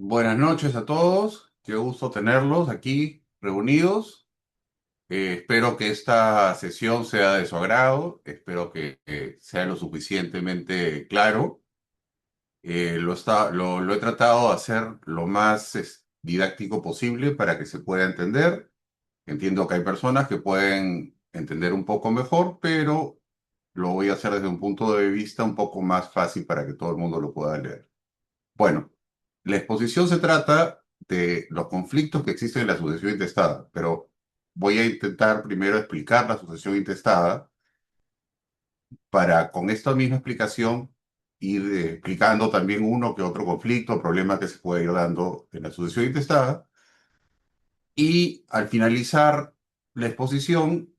Buenas noches a todos, qué gusto tenerlos aquí reunidos. Espero que esta sesión sea de su agrado, espero que sea lo suficientemente claro. Lo he tratado de hacer lo más didáctico posible para que se pueda entender. Entiendo que hay personas que pueden entender un poco mejor, pero lo voy a hacer desde un punto de vista un poco más fácil para que todo el mundo lo pueda leer. Bueno, la exposición se trata de los conflictos que existen en la sucesión intestada, pero voy a intentar primero explicar la sucesión intestada para con esta misma explicación ir explicando también uno que otro conflicto o problema que se puede ir dando en la sucesión intestada. Y al finalizar la exposición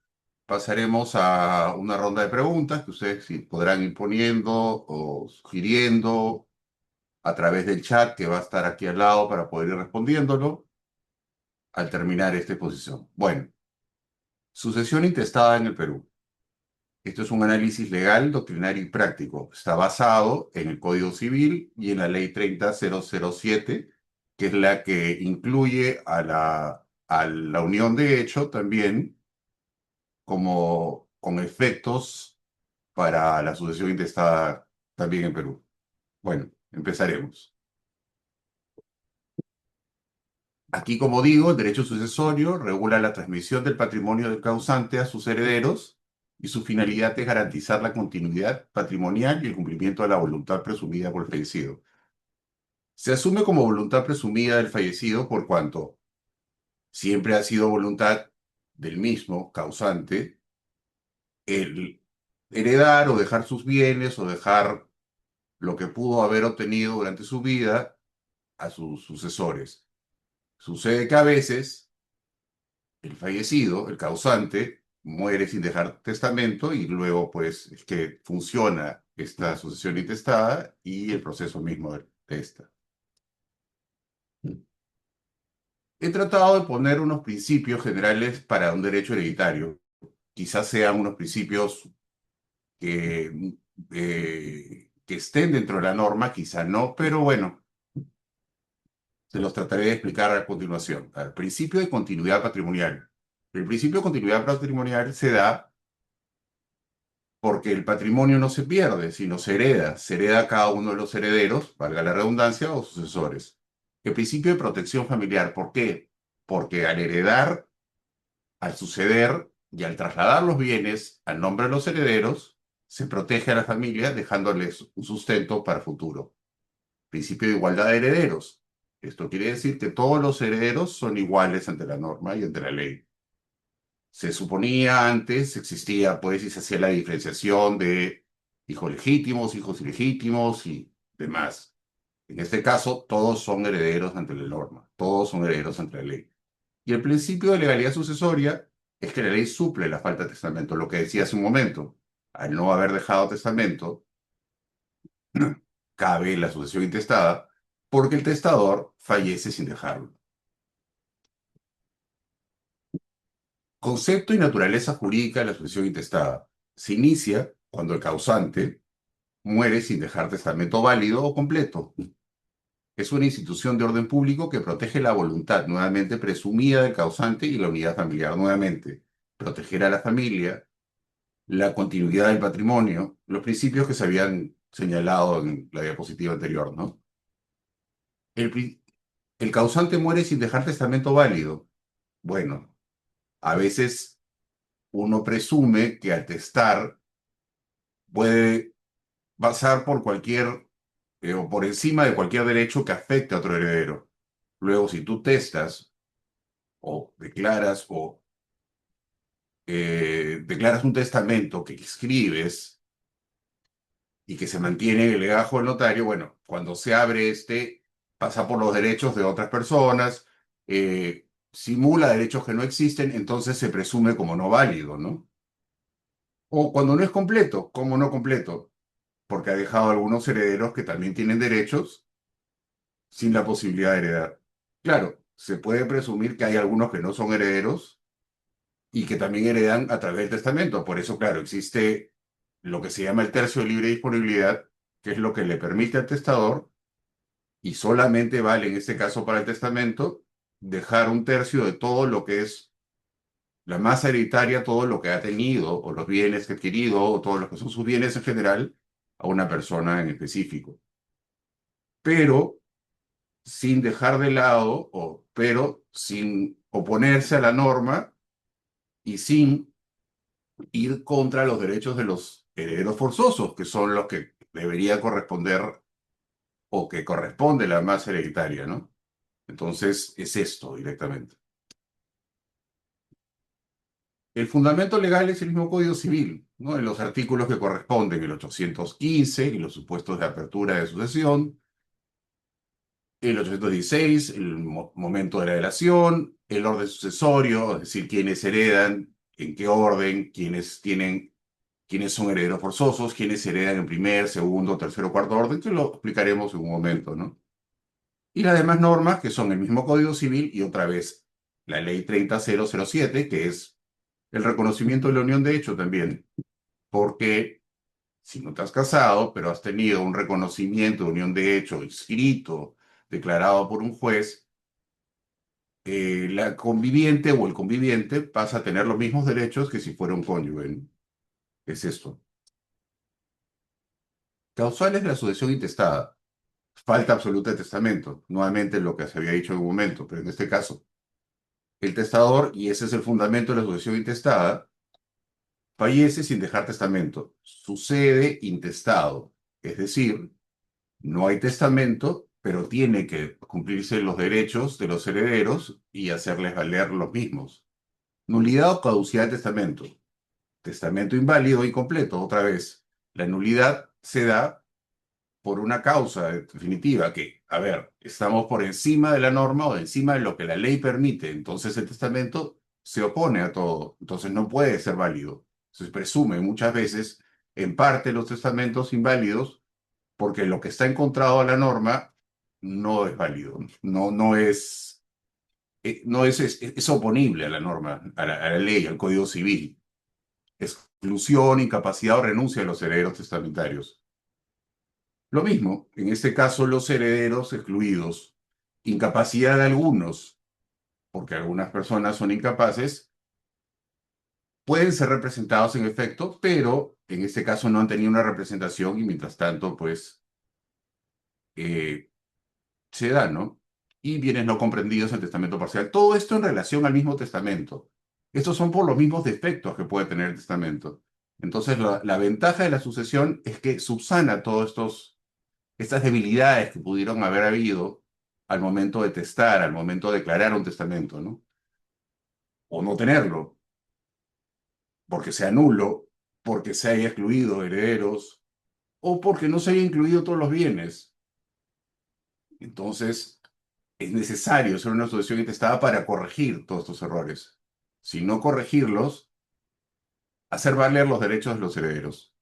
pasaremos a una ronda de preguntas que ustedes sí podrán ir poniendo o sugiriendo a través del chat que va a estar aquí al lado para poder ir respondiéndolo al terminar esta exposición. Bueno, sucesión intestada en el Perú. Esto es un análisis legal, doctrinario y práctico. Está basado en el Código Civil y en la Ley 30007, que es la que incluye a la unión de hecho también como con efectos para la sucesión intestada también en Perú. Bueno, empezaremos. Aquí, como digo, el derecho sucesorio regula la transmisión del patrimonio del causante a sus herederos y su finalidad es garantizar la continuidad patrimonial y el cumplimiento de la voluntad presumida por el fallecido. Se asume como voluntad presumida del fallecido por cuanto siempre ha sido voluntad del mismo causante el heredar o dejar sus bienes o dejar lo que pudo haber obtenido durante su vida a sus sucesores. Sucede que a veces el fallecido, el causante, muere sin dejar testamento y luego pues es que funciona esta sucesión intestada y el proceso mismo de esta. He tratado de poner unos principios generales para un derecho hereditario. Quizás sean unos principios que estén dentro de la norma, quizás no, pero bueno, se los trataré de explicar a continuación. El principio de continuidad patrimonial. El principio de continuidad patrimonial se da porque el patrimonio no se pierde, sino se hereda a cada uno de los herederos, valga la redundancia, o sucesores. El principio de protección familiar, ¿por qué? Porque al heredar, al suceder y al trasladar los bienes al nombre de los herederos, se protege a la familia dejándoles un sustento para el futuro. Principio de igualdad de herederos. Esto quiere decir que todos los herederos son iguales ante la norma y ante la ley. Se suponía antes, existía pues y se hacía la diferenciación de hijos legítimos, hijos ilegítimos y demás. En este caso, todos son herederos ante la norma, todos son herederos ante la ley. Y el principio de legalidad sucesoria es que la ley suple la falta de testamento, lo que decía hace un momento. Al no haber dejado testamento, cabe la sucesión intestada porque el testador fallece sin dejarlo. Concepto y naturaleza jurídica de la sucesión intestada. Se inicia cuando el causante muere sin dejar testamento válido o completo. Es una institución de orden público que protege la voluntad nuevamente presumida del causante y la unidad familiar nuevamente. Proteger a la familia, la continuidad del patrimonio, los principios que se habían señalado en la diapositiva anterior, ¿no? El, el causante muere sin dejar testamento válido. Bueno, a veces uno presume que al testar puede pasar por cualquier o por encima de cualquier derecho que afecte a otro heredero. Luego, si tú testas o declaras un testamento que escribes y que se mantiene en el legajo del notario, bueno, cuando se abre este, pasa por los derechos de otras personas, simula derechos que no existen, entonces se presume como no válido, ¿no? O cuando no es completo, como no completo, porque ha dejado algunos herederos que también tienen derechos sin la posibilidad de heredar. Claro, se puede presumir que hay algunos que no son herederos y que también heredan a través del testamento. Por eso, claro, existe lo que se llama el tercio de libre disponibilidad, que es lo que le permite al testador y solamente vale en este caso para el testamento dejar un tercio de todo lo que es la masa hereditaria, todo lo que ha tenido, o los bienes que ha adquirido, o todos los que son sus bienes en general, a una persona en específico. Pero sin dejar de lado, pero sin oponerse a la norma y sin ir contra los derechos de los herederos forzosos, que son los que debería corresponder o que corresponde la masa hereditaria, ¿no? Entonces, es esto directamente. El fundamento legal es el mismo Código Civil, ¿no? En los artículos que corresponden, el 815 y los supuestos de apertura de sucesión, el 816, el momento de la delación, el orden sucesorio, es decir, quiénes heredan, en qué orden, quiénes son herederos forzosos, quiénes heredan en primer, segundo, tercero, cuarto orden, que lo explicaremos en un momento, ¿no? Y las demás normas, que son el mismo Código Civil y otra vez la Ley 30007, que es el reconocimiento de la unión de hecho también, porque si no te has casado, pero has tenido un reconocimiento de unión de hecho escrito, declarado por un juez, la conviviente o el conviviente pasa a tener los mismos derechos que si fuera un cónyuge, ¿no? Es esto. Causales de la sucesión intestada. Falta absoluta de testamento. Nuevamente lo que se había dicho en un momento, pero en este caso, el testador, y ese es el fundamento de la sucesión intestada, fallece sin dejar testamento. Sucede intestado. Es decir, no hay testamento, pero tiene que cumplirse los derechos de los herederos y hacerles valer los mismos. Nulidad o caducidad de testamento. Testamento inválido o incompleto, otra vez. La nulidad se da por una causa definitiva, que, a ver, estamos por encima de la norma o encima de lo que la ley permite, entonces el testamento se opone a todo, entonces no puede ser válido. Se presume muchas veces, en parte, los testamentos inválidos porque lo que está encontrado a la norma no es válido, es oponible a la norma, a la ley, al Código Civil. Exclusión, incapacidad o renuncia de los herederos testamentarios. Lo mismo, en este caso los herederos excluidos, incapacidad de algunos, porque algunas personas son incapaces, pueden ser representados en efecto, pero en este caso no han tenido una representación y mientras tanto, pues, eh, se da, ¿no? Y bienes no comprendidos en testamento parcial. Todo esto en relación al mismo testamento. Estos son por los mismos defectos que puede tener el testamento. Entonces, la ventaja de la sucesión es que subsana todas estas debilidades que pudieron haber habido al momento de testar, al momento de declarar un testamento, ¿no? O no tenerlo, porque sea nulo, porque se haya excluido herederos, o porque no se haya incluido todos los bienes. Entonces, es necesario hacer una sucesión intestada para corregir todos estos errores. Si no corregirlos, hacer valer los derechos de los herederos.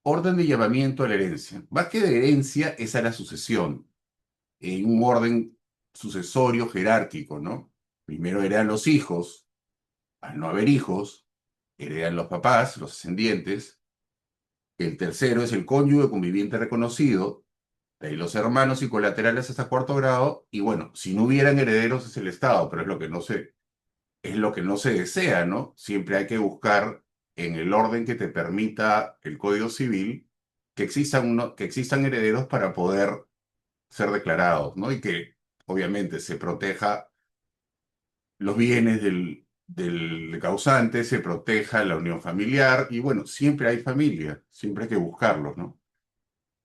Orden de llamamiento a la herencia. Más que de herencia es a la sucesión, en un orden sucesorio jerárquico, ¿no? Primero heredan los hijos, al no haber hijos, heredan los papás, los ascendientes. El tercero es el cónyuge conviviente reconocido, de ahí los hermanos y colaterales hasta cuarto grado, y bueno, si no hubieran herederos es el Estado, pero es lo que no se desea, ¿no? Siempre hay que buscar en el orden que te permita el Código Civil que existan herederos para poder ser declarados, ¿no? Y que obviamente se proteja los bienes del causante, se proteja la unión familiar y bueno, siempre hay familia, siempre hay que buscarlos, ¿no?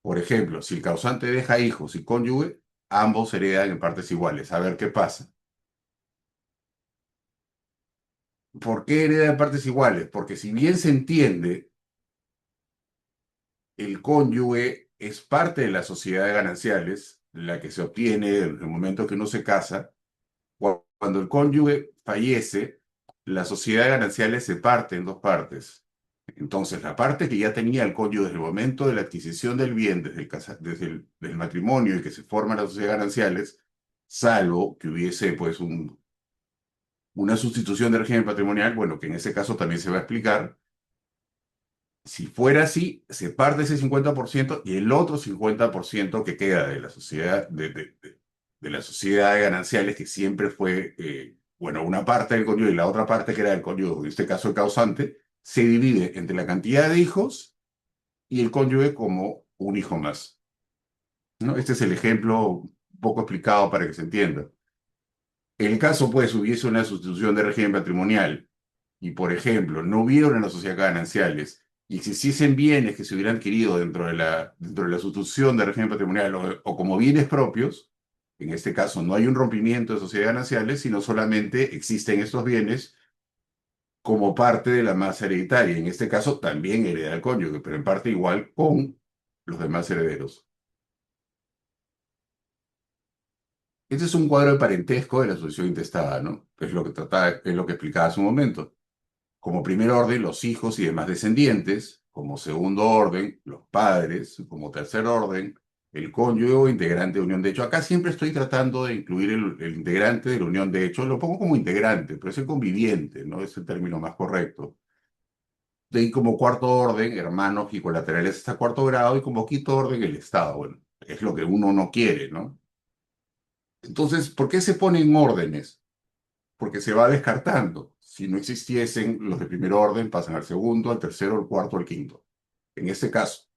Por ejemplo, si el causante deja hijos y cónyuge, ambos heredan en partes iguales. A ver qué pasa. ¿Por qué heredan en partes iguales? Porque si bien se entiende, el cónyuge es parte de la sociedad de gananciales, la que se obtiene en el momento que uno se casa. Cuando el cónyuge fallece, la sociedad de gananciales se parte en dos partes. Entonces, la parte que ya tenía el cónyuge desde el momento de la adquisición del bien, desde el matrimonio y que se forma la sociedad de gananciales, salvo que hubiese pues una sustitución del régimen patrimonial, bueno, que en ese caso también se va a explicar, Si fuera así, se parte ese 50% y el otro 50% que queda de la sociedad, de la sociedad de gananciales, que siempre fue, bueno, una parte del cónyuge y la otra parte que era del cónyuge, en este caso el causante, se divide entre la cantidad de hijos y el cónyuge como un hijo más, ¿no? Este es el ejemplo un poco explicado para que se entienda. En el caso, pues, hubiese una sustitución de régimen patrimonial y, por ejemplo, no hubiera una sociedad gananciales y existiesen bienes que se hubieran adquirido dentro de la sustitución de régimen patrimonial o como bienes propios, en este caso no hay un rompimiento de sociedades gananciales, sino solamente existen estos bienes como parte de la masa hereditaria. En este caso también hereda el cónyuge, pero en parte igual con los demás herederos. Este es un cuadro de parentesco de la sucesión intestada, ¿no? Es lo que trataba, es lo que explicaba hace un momento. Como primer orden, los hijos y demás descendientes. Como segundo orden, los padres. Como tercer orden, el cónyuge o integrante de unión de hecho. Acá siempre estoy tratando de incluir el integrante de la unión de hecho. Lo pongo como integrante, pero es el conviviente, ¿no? Es el término más correcto. De ahí como cuarto orden, hermanos y colaterales hasta cuarto grado. Y como quinto orden, el Estado. Bueno, es lo que uno no quiere, ¿no? Entonces, ¿por qué se ponen órdenes? Porque se va descartando. Si no existiesen los de primer orden, pasan al segundo, al tercero, al cuarto, al quinto. En este caso,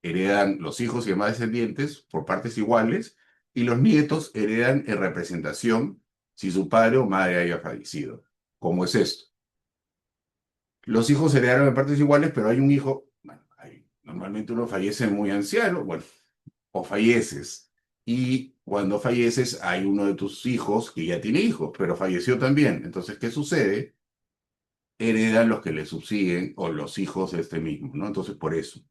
heredan los hijos y demás descendientes por partes iguales y los nietos heredan en representación si su padre o madre haya fallecido. ¿Cómo es esto? Los hijos heredaron en partes iguales, pero hay un hijo, bueno, normalmente uno fallece muy anciano, bueno, o falleces. Y cuando falleces hay uno de tus hijos que ya tiene hijos, pero falleció también. Entonces, ¿qué sucede? Heredan los que le subsiguen o los hijos de este mismo, ¿no? Entonces, por eso,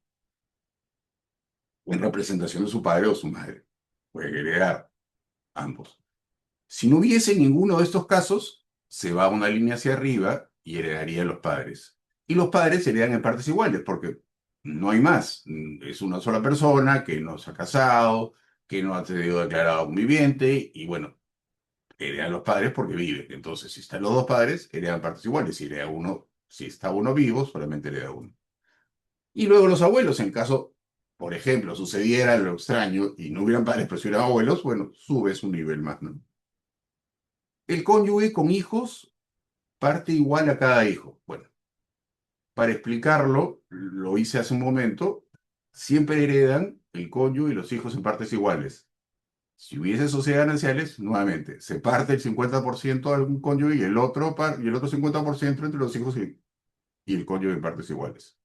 en representación de su padre o su madre, pueden heredar ambos. Si no hubiese ninguno de estos casos, se va una línea hacia arriba y heredarían los padres. Y los padres heredan en partes iguales, porque no hay más. Es una sola persona que no se ha casado, que no ha sido declarado conviviente, y bueno, heredan los padres porque vive. Entonces, si están los dos padres, heredan partes iguales. Si hereda uno, si está uno vivo, solamente hereda uno. Y luego los abuelos, en caso, por ejemplo, sucediera lo extraño y no hubieran padres, pero si hubieran abuelos, bueno, subes un nivel más, ¿no? El cónyuge con hijos parte igual a cada hijo. Bueno, para explicarlo, lo hice hace un momento, siempre heredan el cónyuge y los hijos en partes iguales. Si hubiese sociedades gananciales, nuevamente, se parte el 50% de algún cónyuge y y el otro 50% entre los hijos y el cónyuge en partes iguales.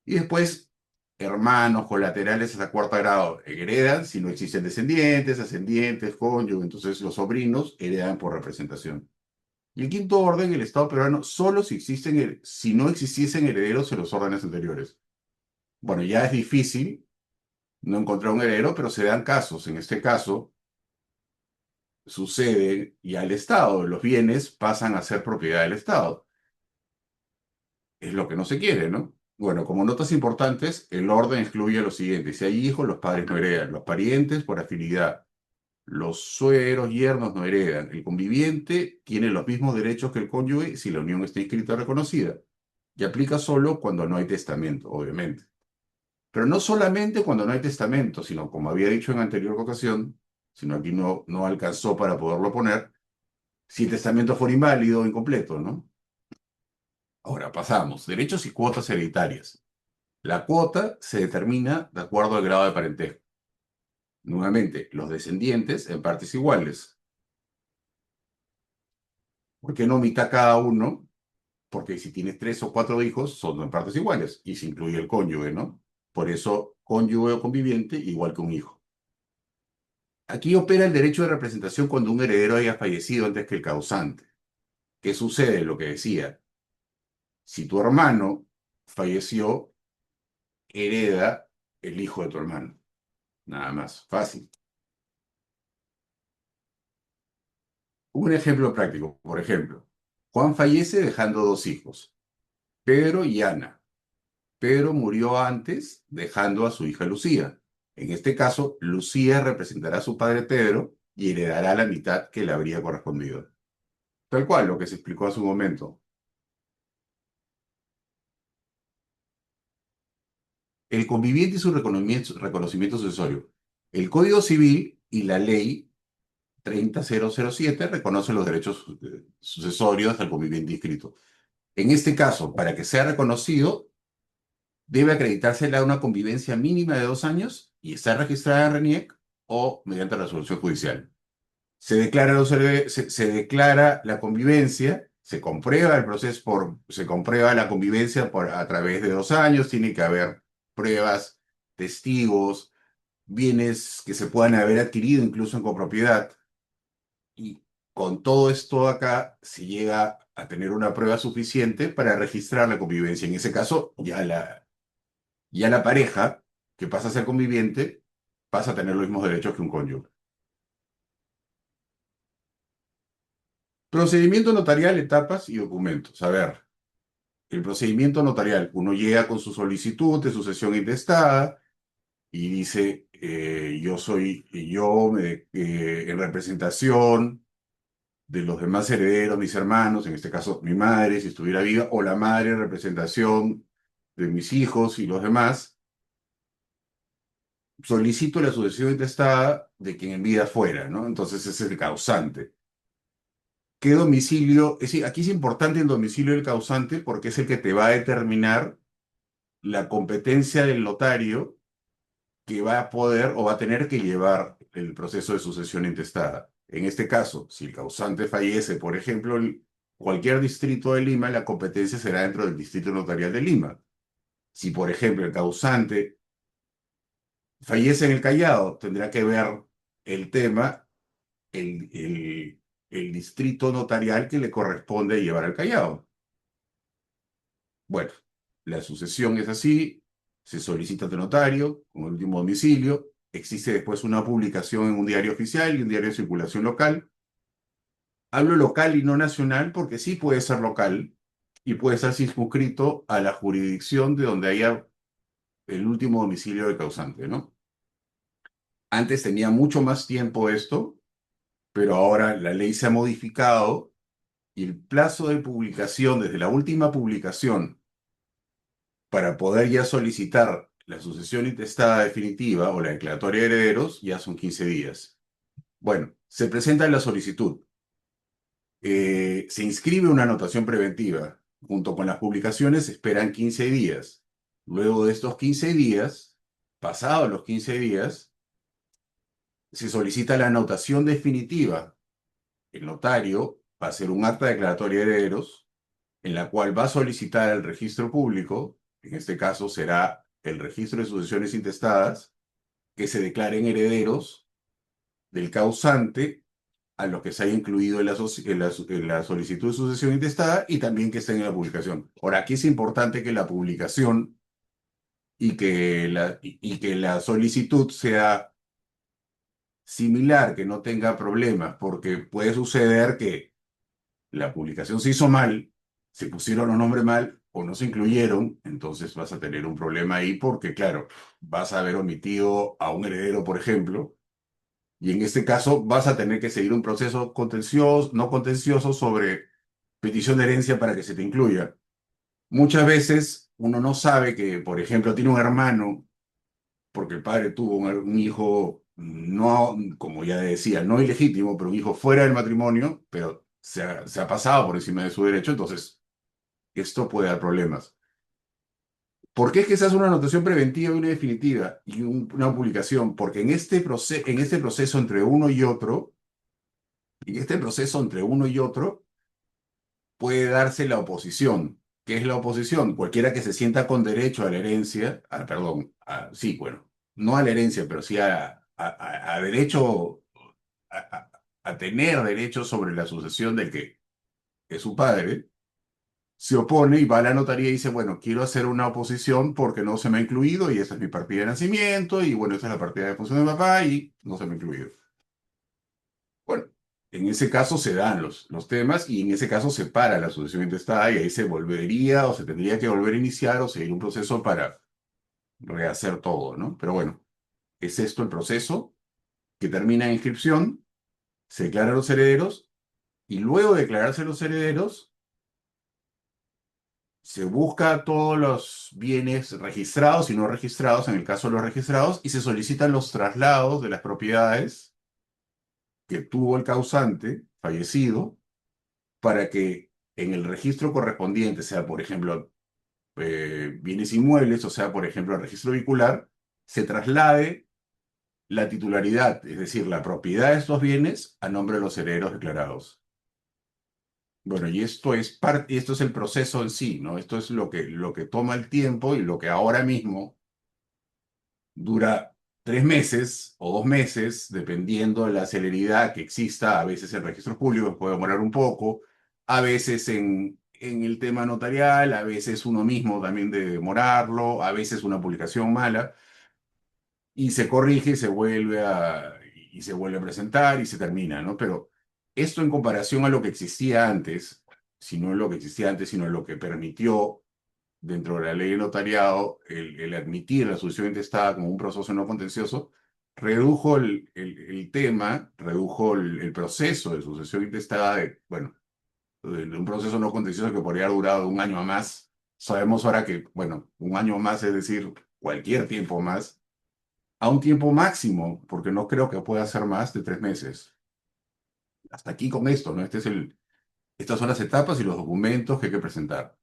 Y después, hermanos colaterales hasta cuarto grado heredan si no existen descendientes, ascendientes, cónyuge, entonces los sobrinos heredan por representación. Y el quinto orden, el Estado peruano, solo si no existiesen herederos en los órdenes anteriores. Bueno, ya es difícil no encontrar un heredero, pero se dan casos. En este caso, sucede y al Estado los bienes pasan a ser propiedad del Estado. Es lo que no se quiere, ¿no? Bueno, como notas importantes, el orden excluye lo siguiente. Si hay hijos, los padres no heredan. Los parientes por afinidad. Los suegros, yernos no heredan. El conviviente tiene los mismos derechos que el cónyuge si la unión está inscrita o reconocida. Y aplica solo cuando no hay testamento, obviamente. Pero no solamente cuando no hay testamento, sino como había dicho en anterior ocasión, sino aquí no alcanzó para poderlo poner, si el testamento fuera inválido o incompleto, ¿no? Ahora pasamos. Derechos y cuotas hereditarias. La cuota se determina de acuerdo al grado de parentesco. Nuevamente, los descendientes en partes iguales. ¿Por qué no mitad cada uno? Porque si tienes tres o cuatro hijos, son en partes iguales y se incluye el cónyuge, ¿no? Por eso, cónyuge o conviviente igual que un hijo. Aquí opera el derecho de representación cuando un heredero haya fallecido antes que el causante. ¿Qué sucede? Lo que decía, si tu hermano falleció, hereda el hijo de tu hermano. Nada más, fácil. Un ejemplo práctico, por ejemplo, Juan fallece dejando dos hijos, Pedro y Ana. Pedro murió antes dejando a su hija Lucía. En este caso, Lucía representará a su padre Pedro y heredará la mitad que le habría correspondido. Tal cual lo que se explicó hace un momento. el conviviente y su reconocimiento sucesorio. El Código Civil y la ley 30007 reconocen los derechos sucesorios al conviviente inscrito. En este caso, para que sea reconocido, debe acreditársela una convivencia mínima de 2 años y estar registrada en RENIEC o mediante resolución judicial. Se declara la convivencia, se comprueba el proceso se comprueba la convivencia a través de 2 años, tiene que haber pruebas, testigos, bienes que se puedan haber adquirido incluso en copropiedad. Y con todo esto acá se llega a tener una prueba suficiente para registrar la convivencia. En ese caso, ya la pareja, que pasa a ser conviviente, pasa a tener los mismos derechos que un cónyuge. Procedimiento notarial, etapas y documentos. A ver, el procedimiento notarial, uno llega con su solicitud de sucesión intestada y dice, en representación de los demás herederos, mis hermanos, en este caso mi madre, si estuviera viva, o la madre en representación de mis hijos y los demás, solicito la sucesión intestada de quien en vida fuera, ¿no? Entonces ese es el causante. ¿Qué domicilio? Es decir, aquí es importante el domicilio del causante porque es el que te va a determinar la competencia del notario que va a poder o va a tener que llevar el proceso de sucesión intestada. En este caso, si el causante fallece, por ejemplo, en cualquier distrito de Lima, la competencia será dentro del distrito notarial de Lima. Si, por ejemplo, el causante fallece en el Callao, tendrá que ver el tema el, el, el distrito notarial que le corresponde llevar al Callao. Bueno, la sucesión es así, se solicita ante notario con el último domicilio, existe después una publicación en un diario oficial y un diario de circulación local. Hablo local y no nacional porque sí puede ser local y puede estar circunscrito a la jurisdicción de donde haya el último domicilio del causante, ¿no? Antes tenía mucho más tiempo esto, pero ahora la ley se ha modificado y el plazo de publicación, desde la última publicación, para poder ya solicitar la sucesión intestada definitiva o la declaratoria de herederos, ya son 15 días. Bueno, se presenta la solicitud, se inscribe una anotación preventiva, junto con las publicaciones se esperan 15 días. Luego de estos 15 días, pasados los 15 días, se solicita la anotación definitiva. El notario va a hacer un acta declaratoria de herederos en la cual va a solicitar el registro público, en este caso será el registro de sucesiones intestadas, que se declaren herederos del causante a los que se haya incluido en la solicitud de sucesión intestada y también que estén en la publicación. Ahora, aquí es importante que la publicación y que la solicitud sea similar, que no tenga problemas, porque puede suceder que la publicación se hizo mal, se pusieron los nombres mal o no se incluyeron, entonces vas a tener un problema ahí porque, claro, vas a haber omitido a un heredero, por ejemplo, y en este caso vas a tener que seguir un proceso contencioso, no contencioso sobre petición de herencia para que se te incluya. Muchas veces uno no sabe que, por ejemplo, tiene un hermano porque el padre tuvo un hijo, no, como ya decía, no ilegítimo, pero un hijo fuera del matrimonio, pero se ha pasado por encima de su derecho, entonces esto puede dar problemas. ¿Por qué es que se hace una anotación preventiva y una definitiva y una publicación? Porque en este proceso entre uno y otro, puede darse la oposición. ¿Qué es la oposición? Cualquiera que se sienta con derecho a la herencia, perdón, sí, bueno, no a la herencia, pero sí a derecho, a, a- a tener derecho sobre la sucesión del que es su padre, se opone y va a la notaría y dice, bueno, quiero hacer una oposición porque no se me ha incluido y esa es mi partida de nacimiento y bueno, esa es la partida de función de mi papá y no se me ha incluido. Bueno, en ese caso se dan los temas y en ese caso se para la sucesión intestada y ahí se volvería o se tendría que volver a iniciar o seguir un proceso para rehacer todo, ¿no? Pero bueno, es esto el proceso que termina en inscripción, se declaran los herederos y luego de declararse los herederos, Se busca todos los bienes registrados y no registrados, en el caso de los registrados, y se solicitan los traslados de las propiedades que tuvo el causante fallecido para que en el registro correspondiente, sea por ejemplo bienes inmuebles, o sea por ejemplo el registro vehicular, se traslade la titularidad, es decir, la propiedad de estos bienes a nombre de los herederos declarados. Bueno, y esto es el proceso en sí, ¿no? Esto es lo que toma el tiempo y lo que ahora mismo dura 3 meses o 2 meses, dependiendo de la celeridad que exista. A veces en registros públicos puede demorar un poco, a veces en el tema notarial, a veces uno mismo también de demorarlo, a veces una publicación mala, y se corrige y se vuelve a presentar y se termina, ¿no? Pero esto en comparación a lo que existía antes, si no es lo que existía antes, sino lo que permitió dentro de la ley de notariado, el admitir la sucesión intestada como un proceso no contencioso, redujo el tema, redujo el proceso de sucesión intestada bueno, de un proceso no contencioso que podría haber durado un año más. Sabemos ahora que, bueno, un año más, es decir, cualquier tiempo más, a un tiempo máximo, porque no creo que pueda ser más de 3 meses. Hasta aquí con esto, ¿no? Estas son las etapas y los documentos que hay que presentar.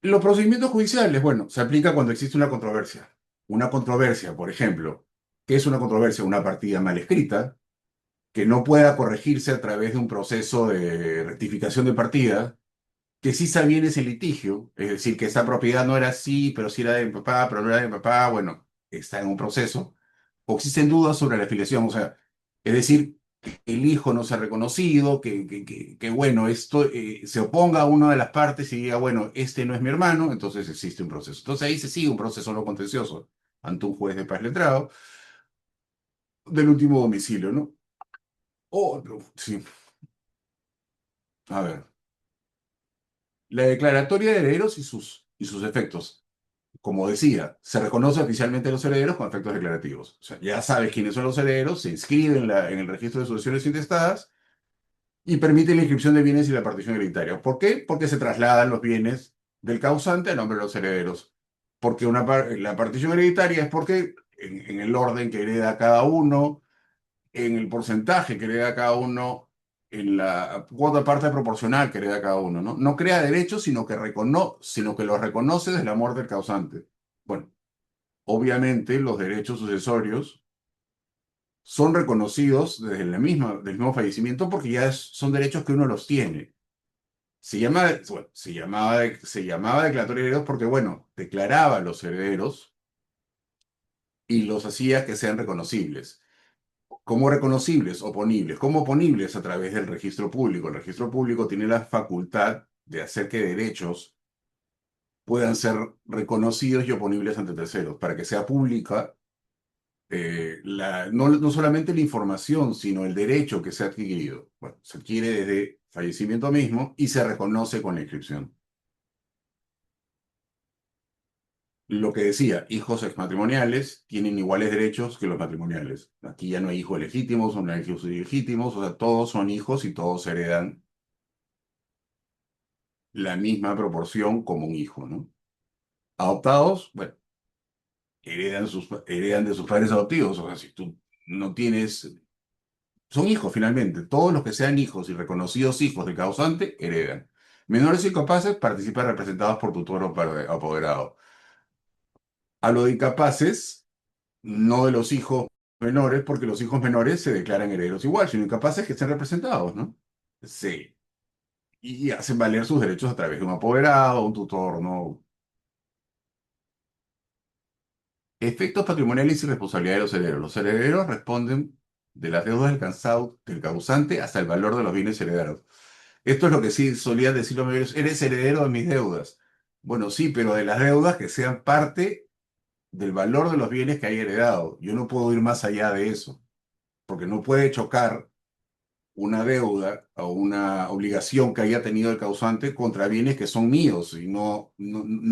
Los procedimientos judiciales, bueno, se aplica cuando existe una controversia. Una controversia, por ejemplo, ¿qué es una controversia? Una partida mal escrita, que no pueda corregirse a través de un proceso de rectificación de partida, que sí está bien ese litigio, es decir, que esa propiedad no era así, pero sí era de mi papá, pero no era de mi papá, bueno, está en un proceso. O existen dudas sobre la afiliación, o sea, es decir, que el hijo no se ha reconocido, que, bueno, esto se oponga a una de las partes y diga, bueno, este no es mi hermano, entonces existe un proceso. Entonces ahí se sigue un proceso no contencioso ante un juez de paz letrado del último domicilio, ¿no? O, sí, a ver, la declaratoria de herederos y sus efectos. Como decía, se reconoce oficialmente a los herederos con efectos declarativos. O sea, ya sabes quiénes son los herederos, se inscriben en el registro de sucesiones intestadas y permite la inscripción de bienes y la partición hereditaria. ¿Por qué? Porque se trasladan los bienes del causante a nombre de los herederos. Porque la partición hereditaria es porque en el orden que hereda cada uno, en el porcentaje que hereda cada uno, en la cuota parte proporcional que hereda cada uno, ¿no? No crea derechos, sino que los reconoce desde la muerte del causante. Bueno, obviamente los derechos sucesorios son reconocidos desde del mismo fallecimiento porque son derechos que uno los tiene. Bueno, se llamaba declaratoria de herederos porque, bueno, declaraba a los herederos y los hacía que sean reconocibles. ¿Cómo reconocibles? Oponibles. ¿Cómo oponibles? A través del registro público. El registro público tiene la facultad de hacer que derechos puedan ser reconocidos y oponibles ante terceros, para que sea pública no solamente la información, sino el derecho que se ha adquirido. Bueno, se adquiere desde fallecimiento mismo y se reconoce con la inscripción. Lo que decía, hijos exmatrimoniales tienen iguales derechos que los matrimoniales. Aquí ya no hay hijos legítimos o no hay hijos ilegítimos, o sea, todos son hijos y todos heredan la misma proporción como un hijo, ¿no? Adoptados, bueno, heredan de sus padres adoptivos, o sea, si tú no tienes, son hijos finalmente, todos los que sean hijos y reconocidos hijos del causante heredan. Menores incapaces participan representados por tutor o apoderado. A los incapaces, no de los hijos menores, porque los hijos menores se declaran herederos igual, sino incapaces que estén representados, ¿no? Sí. Y hacen valer sus derechos a través de un apoderado, un tutor, ¿no? Efectos patrimoniales y responsabilidad de los herederos. Los herederos responden de las deudas del causante hasta el valor de los bienes heredados. Esto es lo que sí solían decir los mayores, eres heredero de mis deudas. Bueno, sí, pero de las deudas que sean parte del valor de los bienes que hay heredado. Yo no puedo ir más allá de eso, porque no puede chocar una deuda o una obligación que haya tenido el causante contra bienes que son míos y no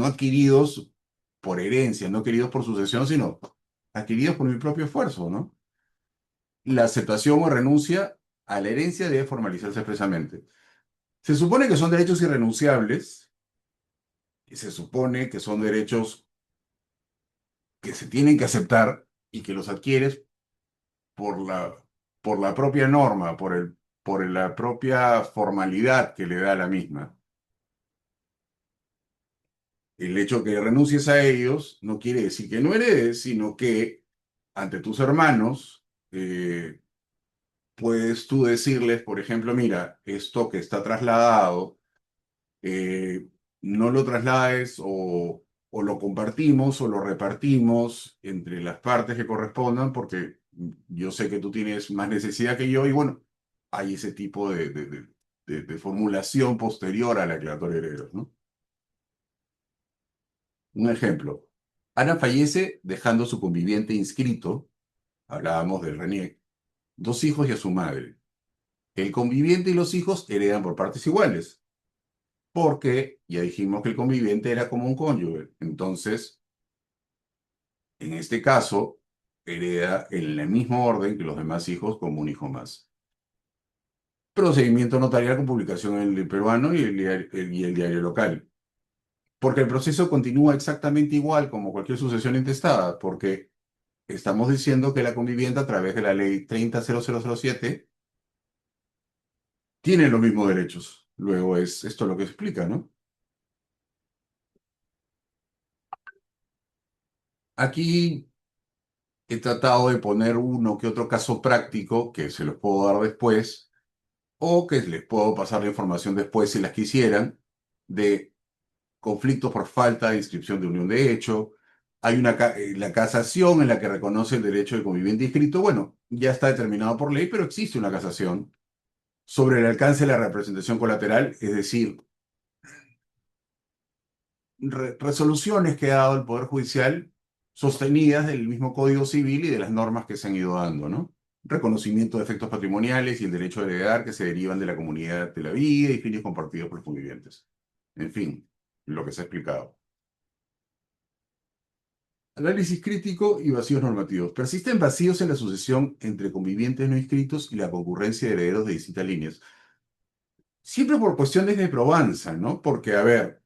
adquiridos por herencia, no adquiridos por sucesión, sino adquiridos por mi propio esfuerzo, ¿no? La aceptación o renuncia a la herencia debe formalizarse expresamente. Se supone que son derechos irrenunciables se supone que son derechos que se tienen que aceptar y que los adquieres por por la propia norma, por la propia formalidad que le da la misma. El hecho que renuncies a ellos no quiere decir que no heredes, sino que ante tus hermanos puedes tú decirles, por ejemplo, mira, esto que está trasladado, eh, no lo traslades o lo compartimos o lo repartimos entre las partes que correspondan, porque yo sé que tú tienes más necesidad que yo y bueno, hay ese tipo de formulación posterior a la declaratoria de herederos, ¿no? Un ejemplo. Ana fallece dejando su conviviente inscrito, hablábamos del Renier, dos hijos y a su madre. El conviviente y los hijos heredan por partes iguales, porque ya dijimos que el conviviente era como un cónyuge. Entonces, en este caso, hereda en el mismo orden que los demás hijos como un hijo más. Procedimiento notarial con publicación en el peruano y y el diario local. Porque el proceso continúa exactamente igual como cualquier sucesión intestada, porque estamos diciendo que la conviviente a través de la ley 30.0007 tiene los mismos derechos. Luego es esto lo que explica, ¿no? Aquí he tratado de poner uno que otro caso práctico que se los puedo dar después o que les puedo pasar la información después si las quisieran, de conflictos por falta de inscripción de unión de hecho. Hay la casación en la que reconoce el derecho del conviviente inscrito. Bueno, ya está determinado por ley, pero existe una casación sobre el alcance de la representación colateral, es decir, resoluciones que ha dado el Poder Judicial sostenidas del mismo Código Civil y de las normas que se han ido dando, ¿no? Reconocimiento de efectos patrimoniales y el derecho a heredar que se derivan de la comunidad de la vida y fines compartidos por los convivientes. En fin, lo que se ha explicado. Análisis crítico y vacíos normativos. Persisten vacíos en la sucesión entre convivientes no inscritos y la concurrencia de herederos de distintas líneas. Siempre por cuestiones de probanza, ¿no? Porque, a ver,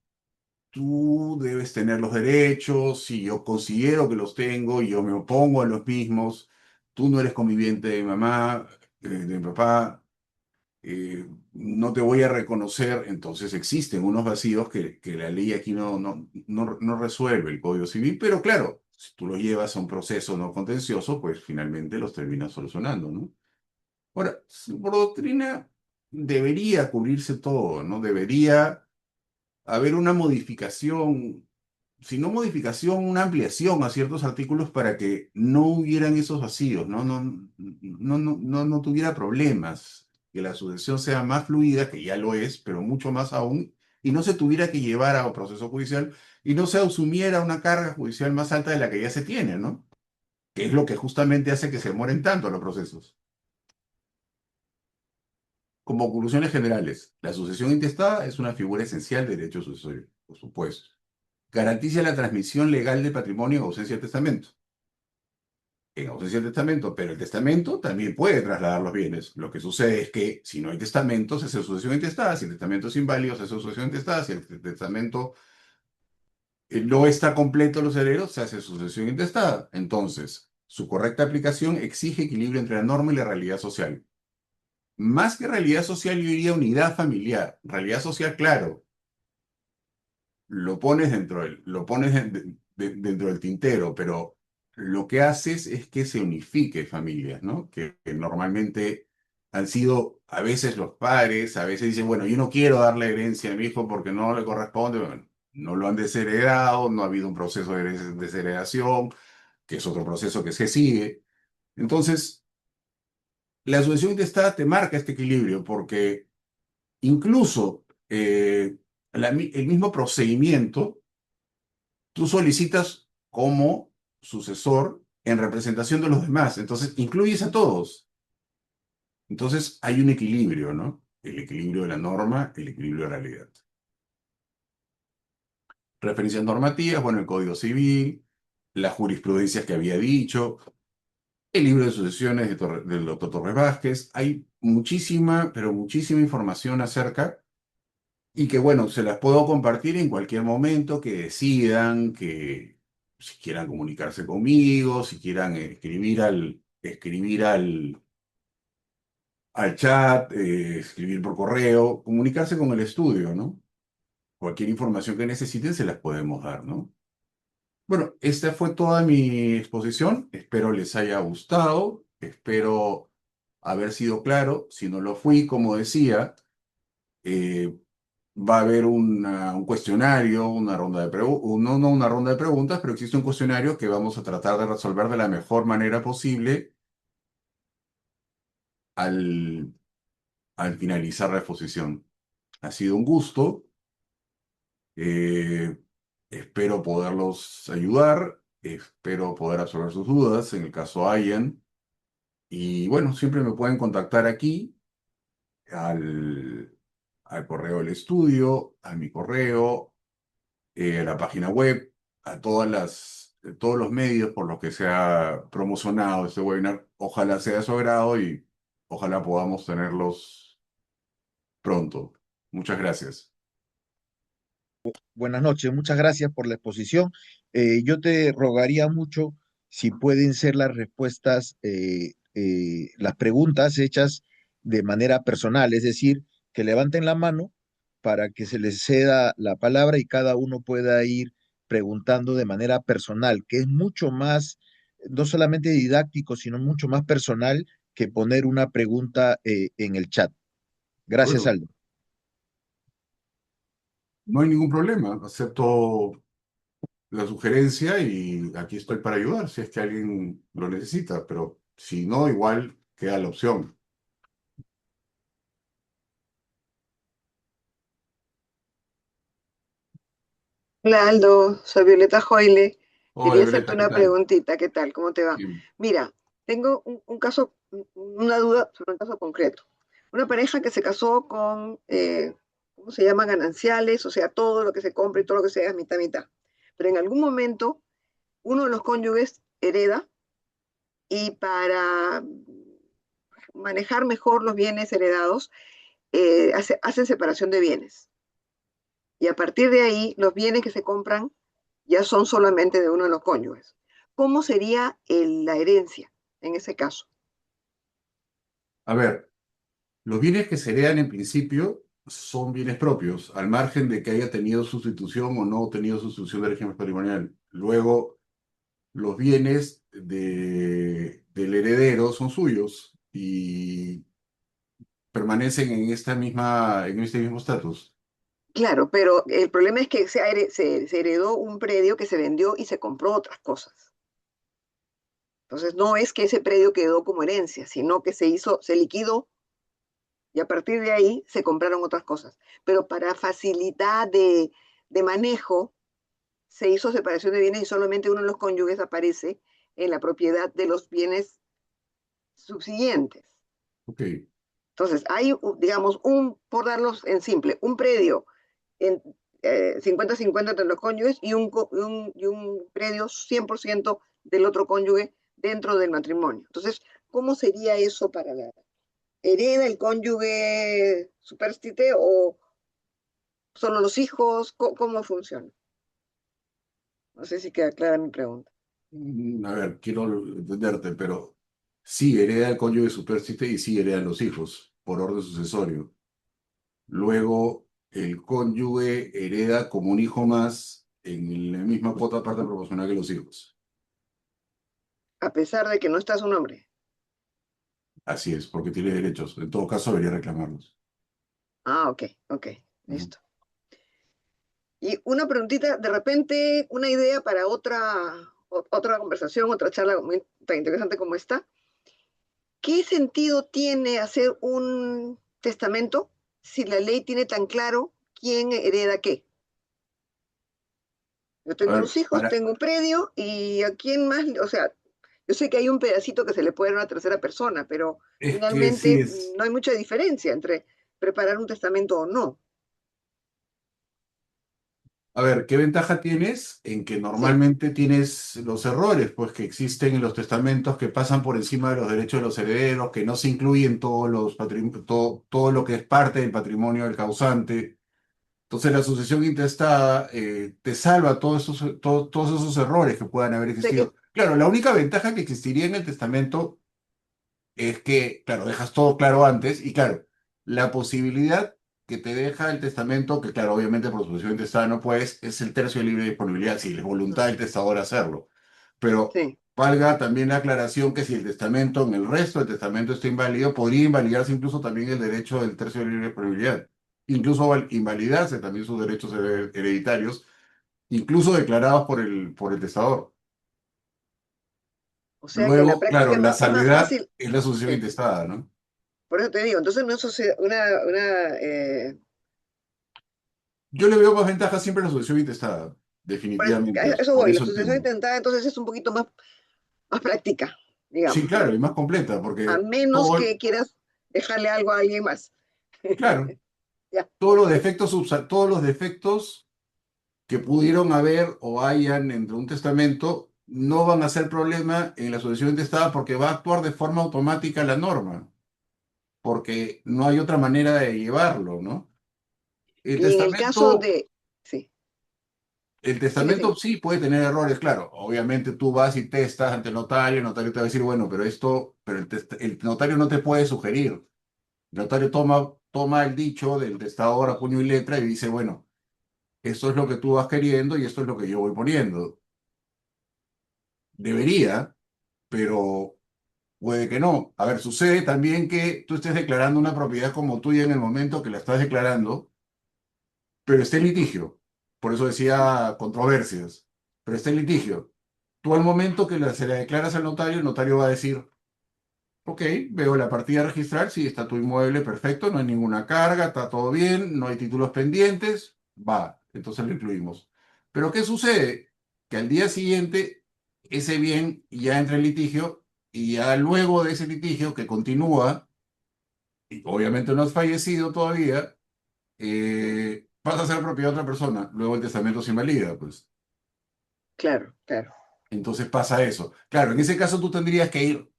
tú debes tener los derechos, si yo considero que los tengo y yo me opongo a los mismos, tú no eres conviviente de mamá, de mi papá, no te voy a reconocer, entonces existen unos vacíos que la ley aquí no resuelve el Código Civil, pero claro, si tú los llevas a un proceso no contencioso, pues finalmente los terminas solucionando, ¿no? Ahora, por doctrina debería cubrirse todo, ¿no? Debería haber una modificación, si no modificación, una ampliación a ciertos artículos para que no hubieran esos vacíos, no tuviera problemas, que la sucesión sea más fluida, que ya lo es, pero mucho más aún, y no se tuviera que llevar a un proceso judicial y no se asumiera una carga judicial más alta de la que ya se tiene, ¿no? Que es lo que justamente hace que se demoren tanto los procesos. Como conclusiones generales, la sucesión intestada es una figura esencial de derecho sucesorio, por supuesto. Garantiza la transmisión legal del patrimonio en ausencia de testamento. En ausencia de testamento, pero el testamento también puede trasladar los bienes. Lo que sucede es que si no hay testamento, se hace sucesión intestada. Si el testamento es inválido, se hace sucesión intestada. Si el testamento no está completo los herederos, se hace sucesión intestada. Entonces, su correcta aplicación exige equilibrio entre la norma y la realidad social. Más que realidad social, yo diría unidad familiar. Realidad social, claro, lo pones lo pones dentro del tintero, pero lo que haces es que se unifique familias, ¿no? Que normalmente han sido a veces los padres, a veces dicen, bueno, yo no quiero darle herencia a mi hijo porque no le corresponde, bueno, no lo han desheredado, no ha habido un proceso de desheredación, que es otro proceso que se sigue. Entonces, la sucesión intestada te marca este equilibrio porque incluso el mismo procedimiento tú solicitas como sucesor en representación de los demás, entonces incluyes a todos. Entonces hay un equilibrio, ¿no? El equilibrio de la norma, el equilibrio de la legalidad. Referencias normativas, bueno, el Código Civil, las jurisprudencias que había dicho, el libro de sucesiones del doctor Torres Vázquez. Hay muchísima, pero muchísima información acerca. Y que bueno, se las puedo compartir en cualquier momento que decidan, que si quieran comunicarse conmigo, si quieran escribir al chat, escribir por correo, comunicarse con el estudio, ¿no? Cualquier información que necesiten se las podemos dar, ¿no? Bueno, esta fue toda mi exposición. Espero les haya gustado. Espero haber sido claro. Si no lo fui, como decía, eh, va a haber un cuestionario, una ronda de preguntas, no una ronda de preguntas, pero existe un cuestionario que vamos a tratar de resolver de la mejor manera posible al, al finalizar la exposición. Ha sido un gusto. eh, Espero poderlos ayudar. Espero poder resolver sus dudas en el caso hayan. Y bueno, siempre me pueden contactar aquí al, al correo del estudio, a mi correo, a la página web, todos los medios por los que se ha promocionado este webinar. Ojalá sea de su agrado y ojalá podamos tenerlos pronto. Muchas gracias. Buenas noches, muchas gracias por la exposición. Yo te rogaría mucho si pueden ser las respuestas, las preguntas hechas de manera personal, es decir, que levanten la mano para que se les ceda la palabra y cada uno pueda ir preguntando de manera personal, que es mucho más, no solamente didáctico, sino mucho más personal que poner una pregunta, en el chat. Gracias, Bueno, Aldo. no hay ningún problema. Acepto la sugerencia y aquí estoy para ayudar si es que alguien lo necesita, pero si no, igual queda la opción. Hola Aldo, soy Violeta Joile. Hola, Quería hacerte Violeta, ¿qué una tal? preguntita, ¿qué tal? ¿Cómo te va? Bien. Mira, tengo un caso, una duda sobre un caso concreto. Una pareja que se casó con, ¿cómo se llama? Gananciales, o sea, todo lo que se compra y todo lo que se haga es mitad, mitad. Pero en algún momento uno de los cónyuges hereda y para manejar mejor los bienes heredados, hacen separación de bienes. Y a partir de ahí, los bienes que se compran ya son solamente de uno de los cónyuges. ¿Cómo sería la herencia en ese caso? A ver, los bienes que se heredan en principio son bienes propios, al margen de que haya tenido sustitución o no tenido sustitución del régimen patrimonial. Luego, los bienes del heredero son suyos y permanecen en este mismo estatus. Claro, pero el problema es que se heredó un predio que se vendió y se compró otras cosas. Entonces, no es que ese predio quedó como herencia, sino que se liquidó y a partir de ahí se compraron otras cosas. Pero para facilidad de manejo, se hizo separación de bienes y solamente uno de los cónyuges aparece en la propiedad de los bienes subsiguientes. Ok. Entonces, hay, digamos, por darlos en simple, un predio en 50-50 entre los cónyuges y un predio 100% del otro cónyuge dentro del matrimonio. Entonces, ¿cómo sería eso para la... ¿Hereda el cónyuge superstite o solo los hijos? ¿Cómo funciona? No sé si queda clara mi pregunta. A ver, quiero entenderte, pero sí hereda el cónyuge superstite y sí heredan los hijos por orden sucesorio. Luego, el cónyuge hereda como un hijo más en la misma cuota parte proporcional que los hijos. A pesar de que no está su nombre. Así es, porque tiene derechos. En todo caso, debería reclamarlos. Ah, ok, ok, Ujú. listo. Y una preguntita, de repente, una idea para otra conversación, otra charla muy tan interesante como esta. ¿Qué sentido tiene hacer un testamento si la ley tiene tan claro quién hereda qué? Yo A tengo ver, los hijos, para, tengo un predio y a quién más, o sea, yo sé que hay un pedacito que se le puede dar a una tercera persona, pero es que sí finalmente es. no hay mucha diferencia entre preparar un testamento o no. A ver, ¿qué ventaja tienes en que Sí, normalmente tienes los errores, pues que existen en los testamentos que pasan por encima de los derechos de los herederos, que no se incluyen todo lo que es parte del patrimonio del causante? Entonces la sucesión intestada te salva todos esos errores que puedan haber O sea que, existido. Claro, la única ventaja que existiría en el testamento es que, claro, dejas todo claro antes y claro, la posibilidad que te deja el testamento, que claro, obviamente por sucesión intestada no puedes, es el tercio de libre disponibilidad, si es voluntad del testador hacerlo. Pero sí, valga también la aclaración que si el testamento, en el resto del testamento está inválido, podría invalidarse incluso también el derecho del tercio de libre disponibilidad. Incluso invalidarse también sus derechos hereditarios, incluso declarados por el testador. o sea que en la Luego, claro, práctica la es más salvedad fácil, es la sucesión sí, intestada, ¿no? por eso te digo, entonces no es Yo le veo más ventaja siempre a la sucesión intestada, a definitivamente. eso Por voy, la eso el sucesión tema. intentada entonces es un poquito más práctica, Sí, digamos, claro, ¿no? y más completa, A porque menos que quieras dejarle algo a alguien más. claro, Ya, ok, todos los defectos que pudieron haber o hayan entre un testamento no van a ser problema en la sucesión intestada porque va a actuar de forma automática la norma, porque no hay otra manera de llevarlo, ¿no? El y en el caso testamento de, sí, El sigue, testamento sigue, sí puede tener errores, claro. Obviamente tú vas y testas ante el notario te va a decir, bueno, pero esto, pero el notario no te puede sugerir. El notario toma el dicho del testador a puño y letra y dice, bueno, esto es lo que tú vas queriendo y esto es lo que yo voy poniendo. Debería, pero puede que no. A ver, sucede también que tú estés declarando una propiedad como tuya en el momento que la estás declarando, pero está en litigio. Por eso decía controversias, pero está en litigio. Tú al momento que se la declaras al notario, el notario va a decir, ok, veo la partida registral, sí, está tu inmueble perfecto, no hay ninguna carga, está todo bien, no hay títulos pendientes, va, entonces lo incluimos. Pero ¿qué sucede? Que al día siguiente ese bien ya entra en litigio y ya luego de ese litigio que continúa, y obviamente no has fallecido todavía, pasa a ser propiedad de otra persona, luego el testamento se invalida, pues. claro, claro. Entonces pasa eso. Claro, en ese caso tú tendrías que ir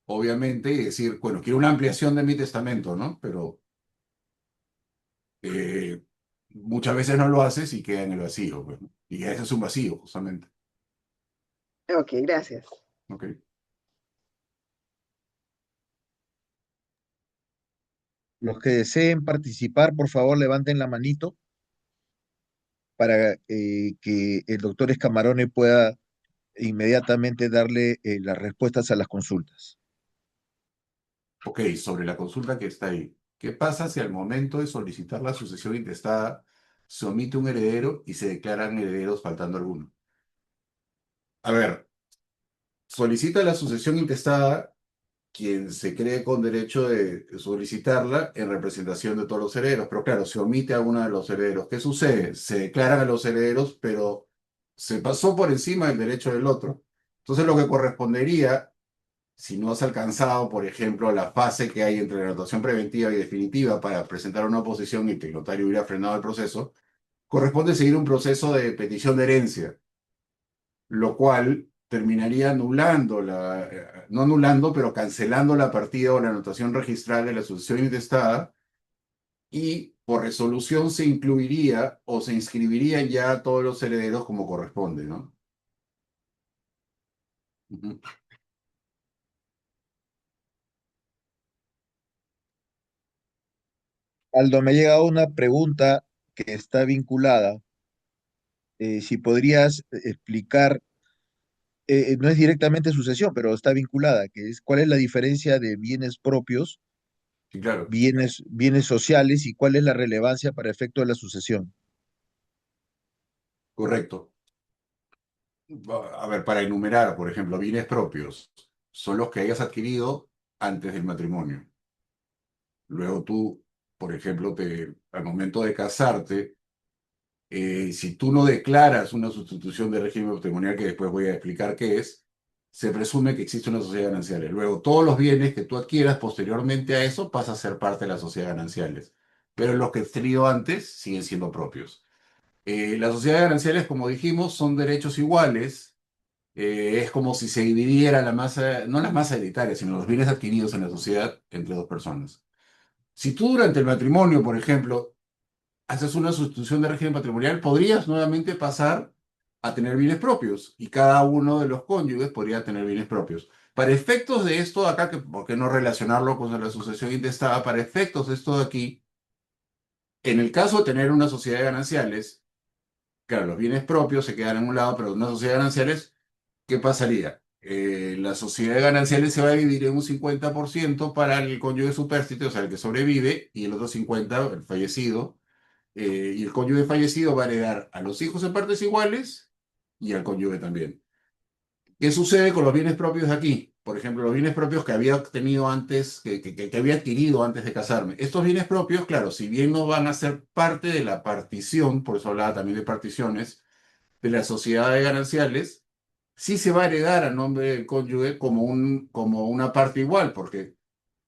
obviamente, y decir, bueno, quiero una ampliación de mi testamento, ¿no? Pero eh, muchas veces no lo haces y queda en el vacío, pues, ¿no? Y ese es un vacío, justamente. Ok, gracias. ¿Ok? Los que deseen participar, por favor, levanten la manito para que el doctor Escamarone pueda inmediatamente darle las respuestas a las consultas. Ok, sobre la consulta que está ahí. ¿Qué pasa si al momento de solicitar la sucesión intestada se omite un heredero y se declaran herederos faltando alguno? A ver, solicita la sucesión intestada quien se cree con derecho de solicitarla en representación de todos los herederos. Pero claro, se omite a uno de los herederos. ¿Qué sucede? Se declaran a los herederos, pero se pasó por encima del derecho del otro. Entonces lo que correspondería, si no has alcanzado, por ejemplo, la fase que hay entre la anotación preventiva y definitiva para presentar una oposición y que el notario hubiera frenado el proceso, corresponde seguir un proceso de petición de herencia, lo cual terminaría anulando no anulando, pero cancelando la partida o la anotación registral de la sucesión intestada y por resolución se incluiría o se inscribirían ya todos los herederos como corresponde, ¿no? Ujú. Aldo, me ha llegado una pregunta que está vinculada. Si podrías explicar, no es directamente sucesión, pero está vinculada, que es cuál es la diferencia de bienes propios, Sí, claro, bienes sociales y cuál es la relevancia para efecto de la sucesión. correcto. A ver, para enumerar, por ejemplo, bienes propios, son los que hayas adquirido antes del matrimonio. Luego tú, por ejemplo, al momento de casarte, si tú no declaras una sustitución de régimen patrimonial, que después voy a explicar qué es, se presume que existe una sociedad gananciales. Luego, todos los bienes que tú adquieras posteriormente a eso pasan a ser parte de la sociedad gananciales. Pero los que has tenido antes siguen siendo propios. Las sociedades gananciales, como dijimos, son derechos iguales. Es como si se dividiera la masa, no la masa hereditaria, sino los bienes adquiridos en la sociedad entre dos personas. Si tú durante el matrimonio, por ejemplo, haces una sustitución de régimen patrimonial, podrías nuevamente pasar a tener bienes propios y cada uno de los cónyuges podría tener bienes propios. Para efectos de esto de acá, que, ¿por qué no relacionarlo con la sucesión intestada? Para efectos de esto de aquí, en el caso de tener una sociedad de gananciales, claro, los bienes propios se quedan en un lado, pero en una sociedad de gananciales, ¿qué pasaría? La sociedad de gananciales se va a dividir en un 50% para el cónyuge supérstite, o sea, el que sobrevive, y el otro 50%, el fallecido. Y el cónyuge fallecido va a heredar a los hijos en partes iguales y al cónyuge también. ¿Qué sucede con los bienes propios de aquí? Por ejemplo, los bienes propios que había tenido antes, que había adquirido antes de casarme. Estos bienes propios, claro, si bien no van a ser parte de la partición, por eso hablaba también de particiones, de la sociedad de gananciales, sí se va a heredar a nombre del cónyuge como una parte igual, porque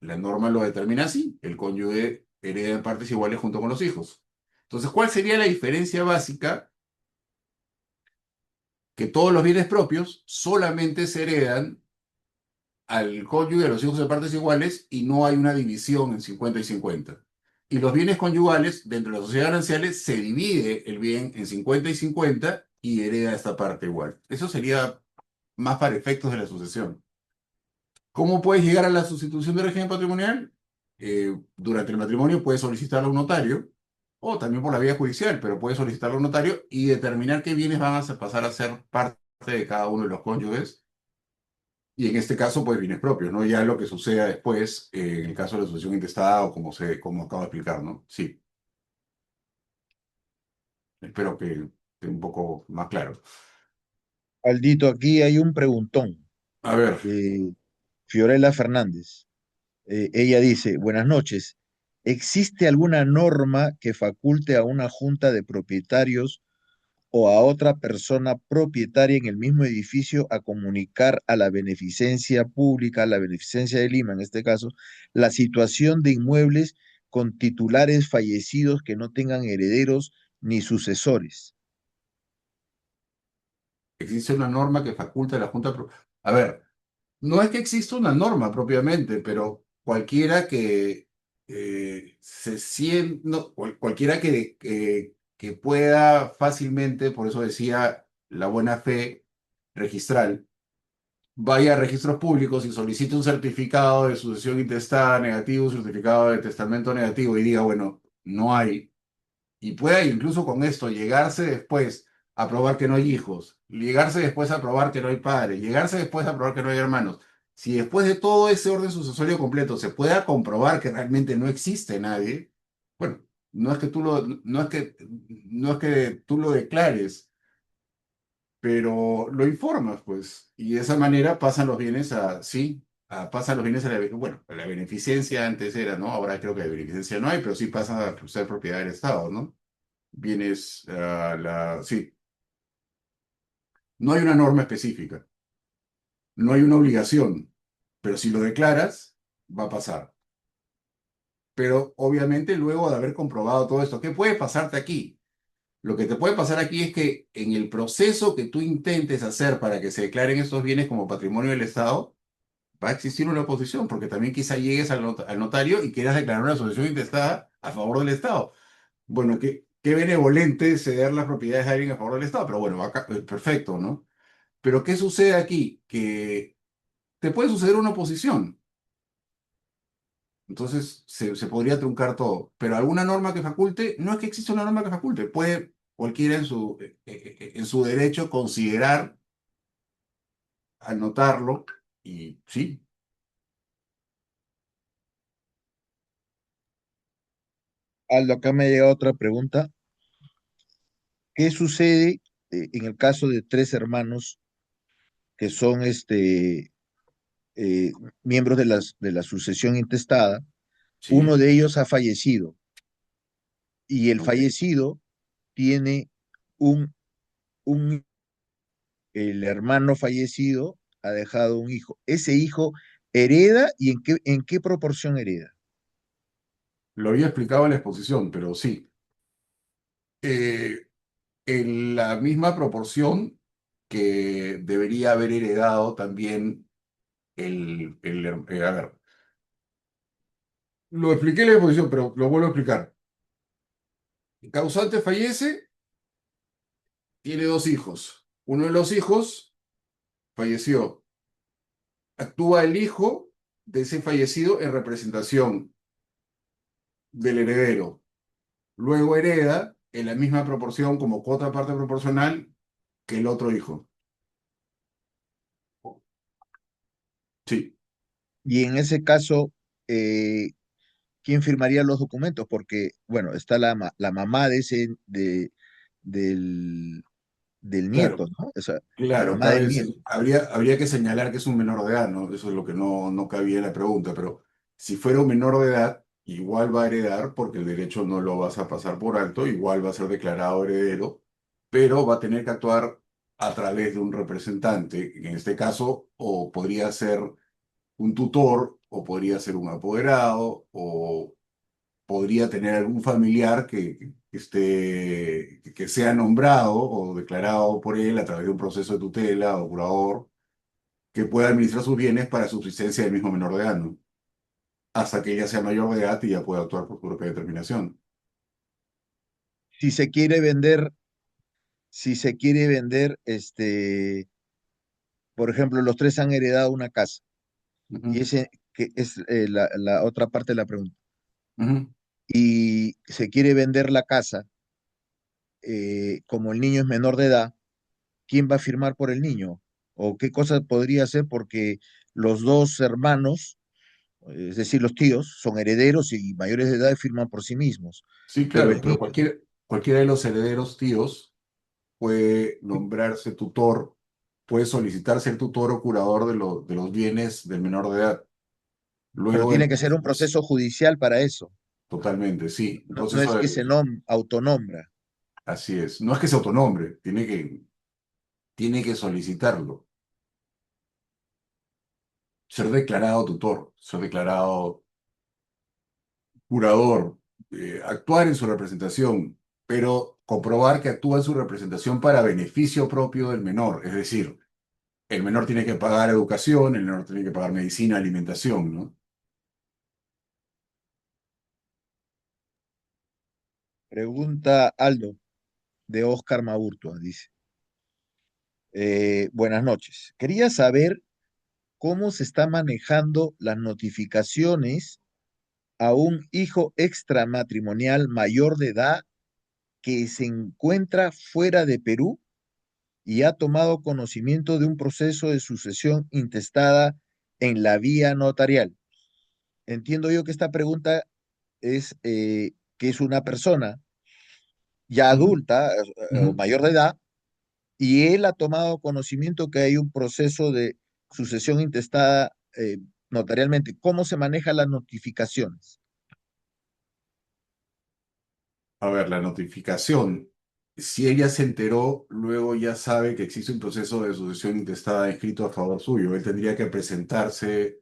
la norma lo determina así, el cónyuge hereda en partes iguales junto con los hijos. Entonces, ¿cuál sería la diferencia básica? Que todos los bienes propios solamente se heredan al cónyuge y a los hijos de partes iguales y no hay una división en 50 y 50. Y los bienes conyugales, dentro de las sociedades gananciales, se divide el bien en 50 y 50 y hereda esta parte igual. Eso sería más para efectos de la sucesión. ¿Cómo puedes llegar a la sustitución de régimen patrimonial? Durante el matrimonio puedes solicitarlo a un notario o también por la vía judicial, pero puedes solicitarlo a un notario y determinar qué bienes van a pasar a ser parte de cada uno de los cónyuges. Y en este caso, pues bienes propios, ¿no? Ya lo que suceda después, en el caso de la sucesión intestada o como acabo de explicar, ¿no? Sí, espero que esté un poco más claro. Aldito, aquí hay un preguntón A ver, de Fiorella Fernández. Ella dice, buenas noches. ¿Existe alguna norma que faculte a una junta de propietarios o a otra persona propietaria en el mismo edificio a comunicar a la beneficencia pública, a la beneficencia de Lima en este caso, la situación de inmuebles con titulares fallecidos que no tengan herederos ni sucesores? existe una norma que faculta a la Junta. A ver, no es que exista una norma propiamente, pero cualquiera que se sienta, cualquiera que pueda fácilmente, por eso decía la buena fe registral, vaya a registros públicos y solicite un certificado de sucesión intestada negativo, un certificado de testamento negativo y diga, bueno, no hay, y pueda incluso con esto llegarse después a probar que no hay hijos, llegarse después a probar que no hay padres, llegarse después a probar que no hay hermanos. Si después de todo ese orden sucesorio completo se pueda comprobar que realmente no existe nadie, bueno, no es que tú lo declares, pero lo informas, pues, y de esa manera pasan los bienes sí, pasan los bienes bueno, la beneficencia antes era, ¿no? Ahora creo que de beneficencia no hay, pero sí pasa a ser propiedad del Estado, ¿no? Bienes, sí, no hay una norma específica, no hay una obligación, pero si lo declaras, va a pasar. Pero obviamente luego de haber comprobado todo esto, ¿qué puede pasarte aquí? Lo que te puede pasar aquí es que en el proceso que tú intentes hacer para que se declaren estos bienes como patrimonio del Estado, va a existir una oposición, porque también quizá llegues al notario y quieras declarar una asociación intestada a favor del Estado. Bueno, qué benevolente ceder las propiedades a alguien a favor del Estado, pero bueno, perfecto, ¿no? Pero ¿qué sucede aquí? Que te puede suceder una oposición, entonces se podría truncar todo, pero alguna norma que faculte, no es que exista una norma que faculte, puede cualquiera en su derecho considerar, anotarlo, y sí. Aldo, acá me ha llegado otra pregunta. ¿Qué sucede en el caso de tres hermanos que son eh, miembros de de la sucesión intestada? Uno Sí, de ellos ha fallecido y el ok. fallecido tiene un, un, el hermano fallecido ha dejado un hijo. Ese hijo hereda y en qué proporción hereda. Lo había explicado en la exposición, pero sí. Eh, en la misma proporción que debería haber heredado también a ver, lo expliqué en la exposición, pero lo vuelvo a explicar. El causante fallece, tiene dos hijos. Uno de los hijos falleció. Actúa el hijo de ese fallecido en representación del heredero. Luego hereda en la misma proporción como cuota parte proporcional que el otro hijo. Sí, Y en ese caso, eh, ¿quién firmaría los documentos? Porque, bueno, está la mamá de del, del nieto, claro, ¿no? O sea, la claro. mamá del nieto. Habría que señalar que es un menor de edad, ¿no? Eso es lo que no cabía en la pregunta, pero si fuera un menor de edad, igual va a heredar porque el derecho no lo vas a pasar por alto, igual va a ser declarado heredero, pero va a tener que actuar a través de un representante. En este caso, o podría ser un tutor, o podría ser un apoderado, o podría tener algún familiar que sea nombrado o declarado por él a través de un proceso de tutela o curador que pueda administrar sus bienes para subsistencia del mismo menor de edad, ¿no? Hasta que ella sea mayor de edad y ya pueda actuar por su propia determinación. Si se quiere vender, si se quiere vender, por ejemplo, los tres han heredado una casa, y Ujú, ese que es la otra parte de la pregunta, ujú. y se quiere vender la casa, como el niño es menor de edad, ¿quién va a firmar por el niño? ¿O qué cosa podría hacer? Porque los dos hermanos, es decir, los tíos, son herederos y mayores de edad y firman por sí mismos. Sí, Pero el claro, pero niño, cualquiera de los herederos tíos puede nombrarse tutor, puede solicitar ser tutor o curador de los bienes del menor de edad. pero Luego tiene del que ser un proceso judicial para eso. totalmente, sí. Un No es proceso que se autonombra. así es. No es que se autonombre, tiene que solicitarlo. Ser declarado tutor, ser declarado curador, actuar en su representación, pero comprobar que actúa en su representación para beneficio propio del menor. Es decir, el menor tiene que pagar educación, el menor tiene que pagar medicina, alimentación, ¿no? Pregunta Aldo, de Oscar Maurtua, dice. Buenas noches. Quería saber cómo se está manejando las notificaciones a un hijo extramatrimonial mayor de edad que se encuentra fuera de Perú y ha tomado conocimiento de un proceso de sucesión intestada en la vía notarial. Entiendo yo que esta pregunta es que es una persona ya Ujú, adulta, ujú. o mayor de edad, y él ha tomado conocimiento que hay un proceso de sucesión intestada notarialmente. ¿Cómo se manejan las notificaciones? A ver, la notificación. Si ella se enteró, luego ya sabe que existe un proceso de sucesión intestada escrito a favor suyo. Él tendría que presentarse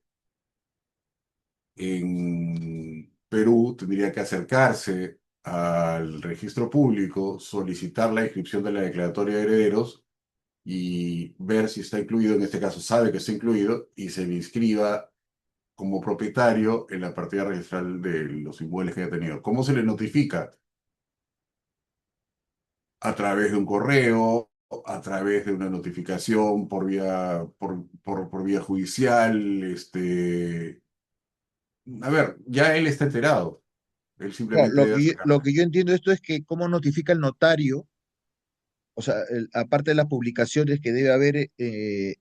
en Perú, tendría que acercarse al registro público, solicitar la inscripción de la declaratoria de herederos y ver si está incluido, en este caso sabe que está incluido, y se le inscriba como propietario en la partida registral de los inmuebles que haya tenido. ¿Cómo se le notifica? A través de un correo, a través de una notificación por vía judicial, a ver, ya él está enterado. Él Claro, simplemente debe lo acercarse. que yo entiendo esto es que cómo notifica el notario, o sea, aparte de las publicaciones que debe haber en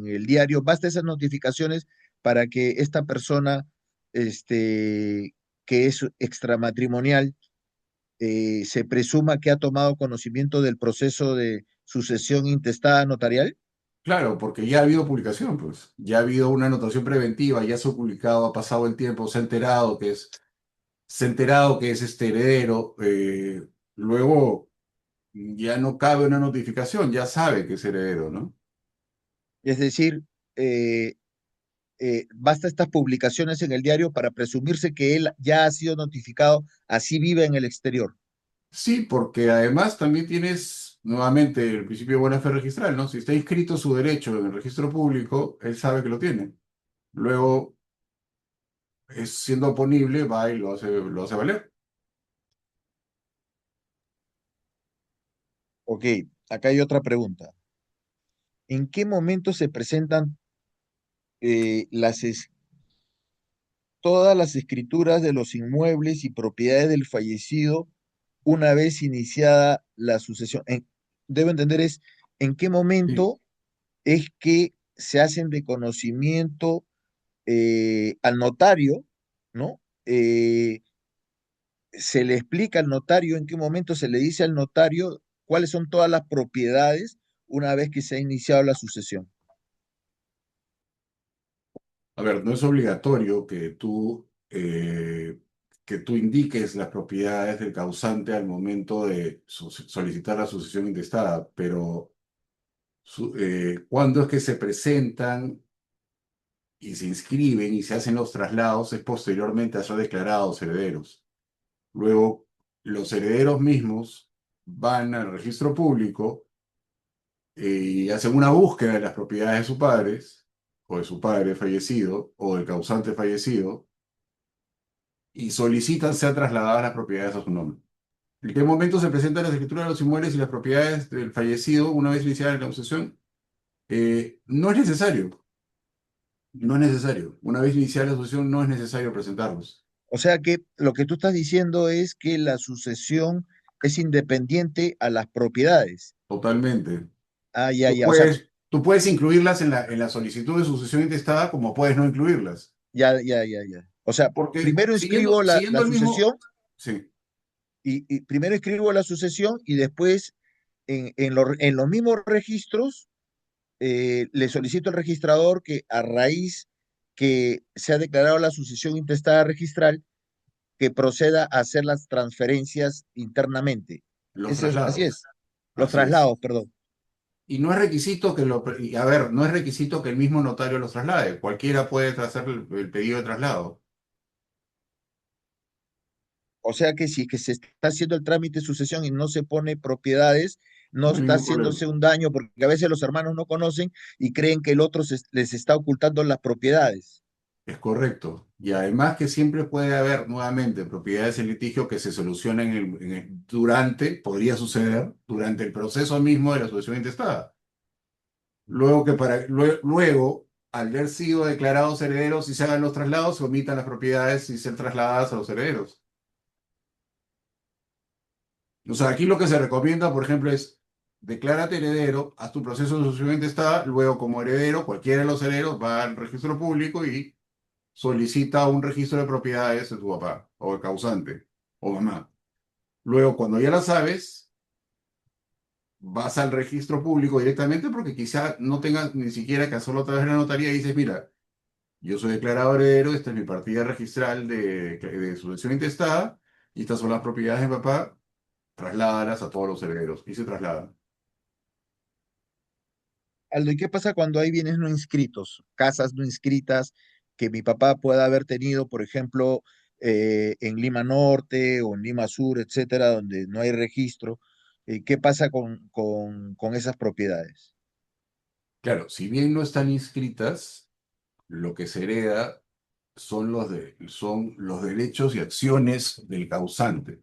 el diario, basta esas notificaciones para que esta persona, que es extramatrimonial, se presuma que ha tomado conocimiento del proceso de sucesión intestada notarial. Claro, porque ya ha habido publicación, pues. Ya ha habido una anotación preventiva, ya se ha publicado, ha pasado el tiempo, se ha enterado que es este heredero. Luego ya no cabe una notificación, ya sabe que es heredero, ¿no? Es decir, eh, basta estas publicaciones en el diario para presumirse que él ya ha sido notificado, así vive en el exterior. Sí, porque además también tienes nuevamente el principio de buena fe registral, ¿no? Si está inscrito su derecho en el registro público, él sabe que lo tiene. Luego, siendo oponible, va y lo hace valer. Ok, acá hay otra pregunta. ¿En qué momento se presentan eh, las, es- todas las escrituras de los inmuebles y propiedades del fallecido una vez iniciada la sucesión? Debo entender es en qué Sí. momento es que se hacen de conocimiento al notario, ¿no? Se le explica al notario en qué momento se le dice al notario cuáles son todas las propiedades una vez que se ha iniciado la sucesión. A ver, no es obligatorio que tú indiques las propiedades del causante al momento de solicitar la sucesión intestada, pero cuando es que se presentan y se inscriben y se hacen los traslados es posteriormente a ser declarados herederos. Luego, los herederos mismos van al registro público y hacen una búsqueda de las propiedades de sus padres, o de su padre fallecido, o del causante fallecido, y solicitan ser trasladadas las propiedades a su nombre. ¿En qué momento se presentan las escrituras de los inmuebles y las propiedades del fallecido una vez iniciada la sucesión? No es necesario, no es necesario. Una vez iniciada la sucesión no es necesario presentarlos. O sea que lo que tú estás diciendo es que la sucesión es independiente a las propiedades. Totalmente. Ah, ya, Tú ya. O sea, puedes incluirlas en la solicitud de sucesión intestada como puedes no incluirlas. ya, ya, ya, ya. O sea, Porque primero inscribo siguiendo la el mismo, sucesión sí, y primero inscribo la sucesión y después en los mismos registros le solicito al registrador que a raíz que se ha declarado la sucesión intestada registral, que proceda a hacer las transferencias internamente. los Eso es, así es. traslados. Los Así es. traslados, perdón. Y no es requisito y a ver, no es requisito que el mismo notario los traslade. Cualquiera puede hacer el pedido de traslado. O sea que si es que se está haciendo el trámite de sucesión y no se pone propiedades, no No hay está ningún problema. haciéndose un daño, porque a veces los hermanos no conocen y creen que el otro les está ocultando las propiedades. Es correcto. Y además que siempre puede haber nuevamente propiedades en litigio que se solucionan podría suceder durante el proceso mismo de la sucesión intestada. Luego, al haber sido declarados herederos y se hagan los traslados, se omitan las propiedades y ser trasladadas a los herederos. O sea, aquí lo que se recomienda, por ejemplo, es declárate heredero, haz tu proceso de sucesión intestada, luego como heredero, cualquiera de los herederos va al registro público y solicita un registro de propiedades de tu papá o el causante o mamá. Luego, cuando ya la sabes, vas al registro público directamente porque quizá no tengas ni siquiera que hacerlo a través de la notaría y dices, mira, yo soy declarado heredero, esta es mi partida registral de sucesión intestada y estas son las propiedades de mi papá, trasládalas a todos los herederos y se trasladan. Aldo, ¿y qué pasa cuando hay bienes no inscritos, casas no inscritas que mi papá pueda haber tenido, por ejemplo, en Lima Norte o en Lima Sur, etcétera, donde no hay registro? ¿Qué pasa con esas propiedades? Claro, si bien no están inscritas, lo que se hereda son los derechos y acciones del causante.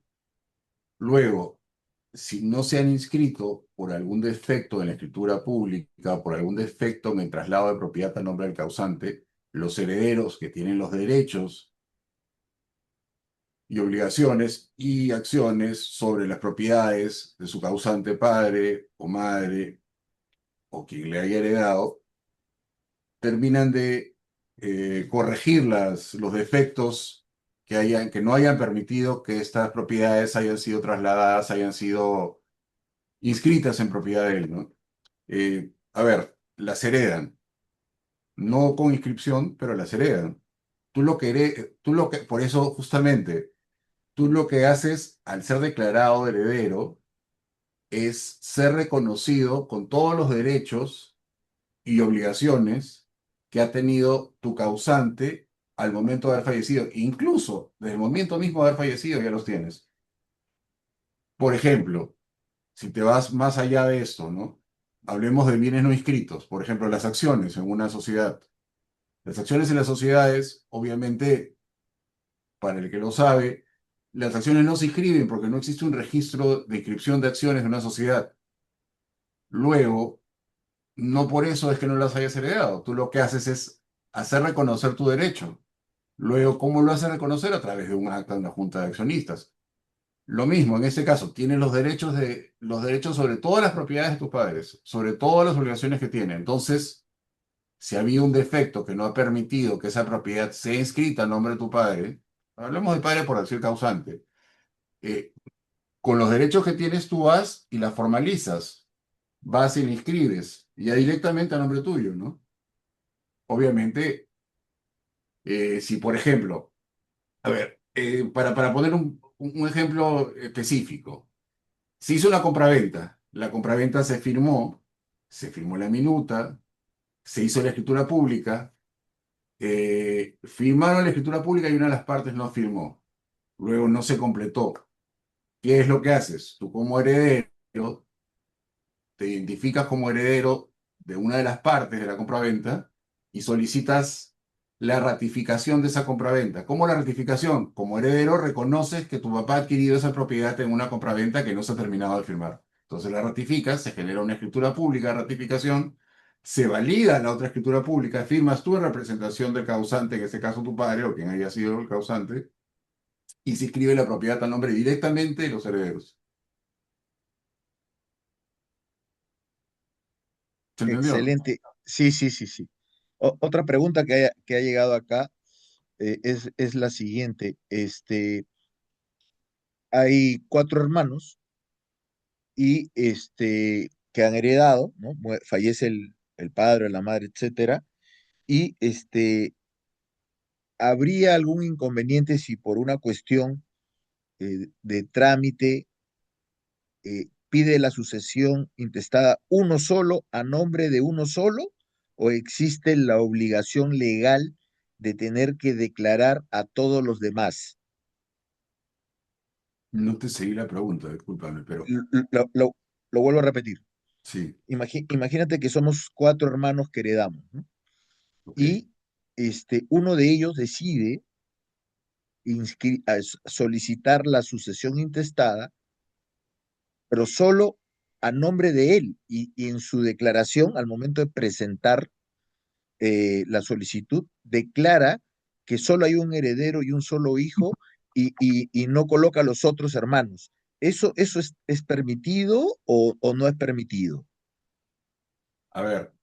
Luego, si no se han inscrito por algún defecto en la escritura pública, por algún defecto en el traslado de propiedad a nombre del causante, los herederos que tienen los derechos y obligaciones y acciones sobre las propiedades de su causante padre o madre o quien le haya heredado, terminan de corregir los defectos que no hayan permitido que estas propiedades hayan sido trasladadas, hayan sido inscritas en propiedad de él, ¿no? A ver, las heredan, no con inscripción, pero las heredan. Por eso justamente, tú lo que haces al ser declarado heredero es ser reconocido con todos los derechos y obligaciones que ha tenido tu causante al momento de haber fallecido. Incluso desde el momento mismo de haber fallecido ya los tienes. Por ejemplo, si te vas más allá de esto, ¿no? Hablemos de bienes no inscritos, por ejemplo, las acciones en una sociedad. Las acciones en las sociedades, obviamente, para el que lo sabe, las acciones no se inscriben porque no existe un registro de inscripción de acciones en una sociedad. Luego, no por eso es que no las hayas heredado. Tú lo que haces es hacer reconocer tu derecho. Luego, ¿cómo lo haces reconocer? A través de un acta de una junta de accionistas. Lo mismo, en este caso, tienes los derechos sobre todas las propiedades de tus padres, sobre todas las obligaciones que tienen. Entonces, si había un defecto que no ha permitido que esa propiedad sea inscrita a nombre de tu padre, hablemos de padre por decir causante, eh, con los derechos que tienes tú vas y la formalizas, vas y la inscribes, ya directamente a nombre tuyo, ¿no? Obviamente, si por ejemplo, a ver, para poner un ejemplo específico, se hizo una compraventa, la compraventa se firmó la minuta, se hizo la escritura pública, firmaron la escritura pública y una de las partes no firmó. Luego no se completó. ¿Qué es lo que haces? Tú como heredero te identificas como heredero de una de las partes de la compraventa y solicitas la ratificación de esa compraventa. ¿Cómo la ratificación? Como heredero reconoces que tu papá ha adquirido esa propiedad en una compraventa que no se ha terminado de firmar. Entonces la ratificas, se genera una escritura pública de ratificación, se valida la otra escritura pública, firmas tú en representación del causante, en este caso tu padre o quien haya sido el causante, y se inscribe la propiedad a nombre directamente de los herederos. ¿Se entendió? Excelente. Sí, sí, sí, sí. Otra pregunta que ha llegado acá es la siguiente. Hay cuatro hermanos y que han heredado, ¿no? Fallece el padre, la madre, etcétera, y ¿habría algún inconveniente si por una cuestión de trámite pide la sucesión intestada uno solo a nombre de uno solo o existe la obligación legal de tener que declarar a todos los demás? No te seguí la pregunta, discúlpame, pero L- lo vuelvo a repetir. sí, Imagínate que somos cuatro hermanos que heredamos, ¿no? ok. Y uno de ellos decide solicitar la sucesión intestada, pero solo a nombre de él y en su declaración, al momento de presentar la solicitud, declara que solo hay un heredero y un solo hijo y no coloca a los otros hermanos. ¿Eso es permitido o no es permitido? A ver,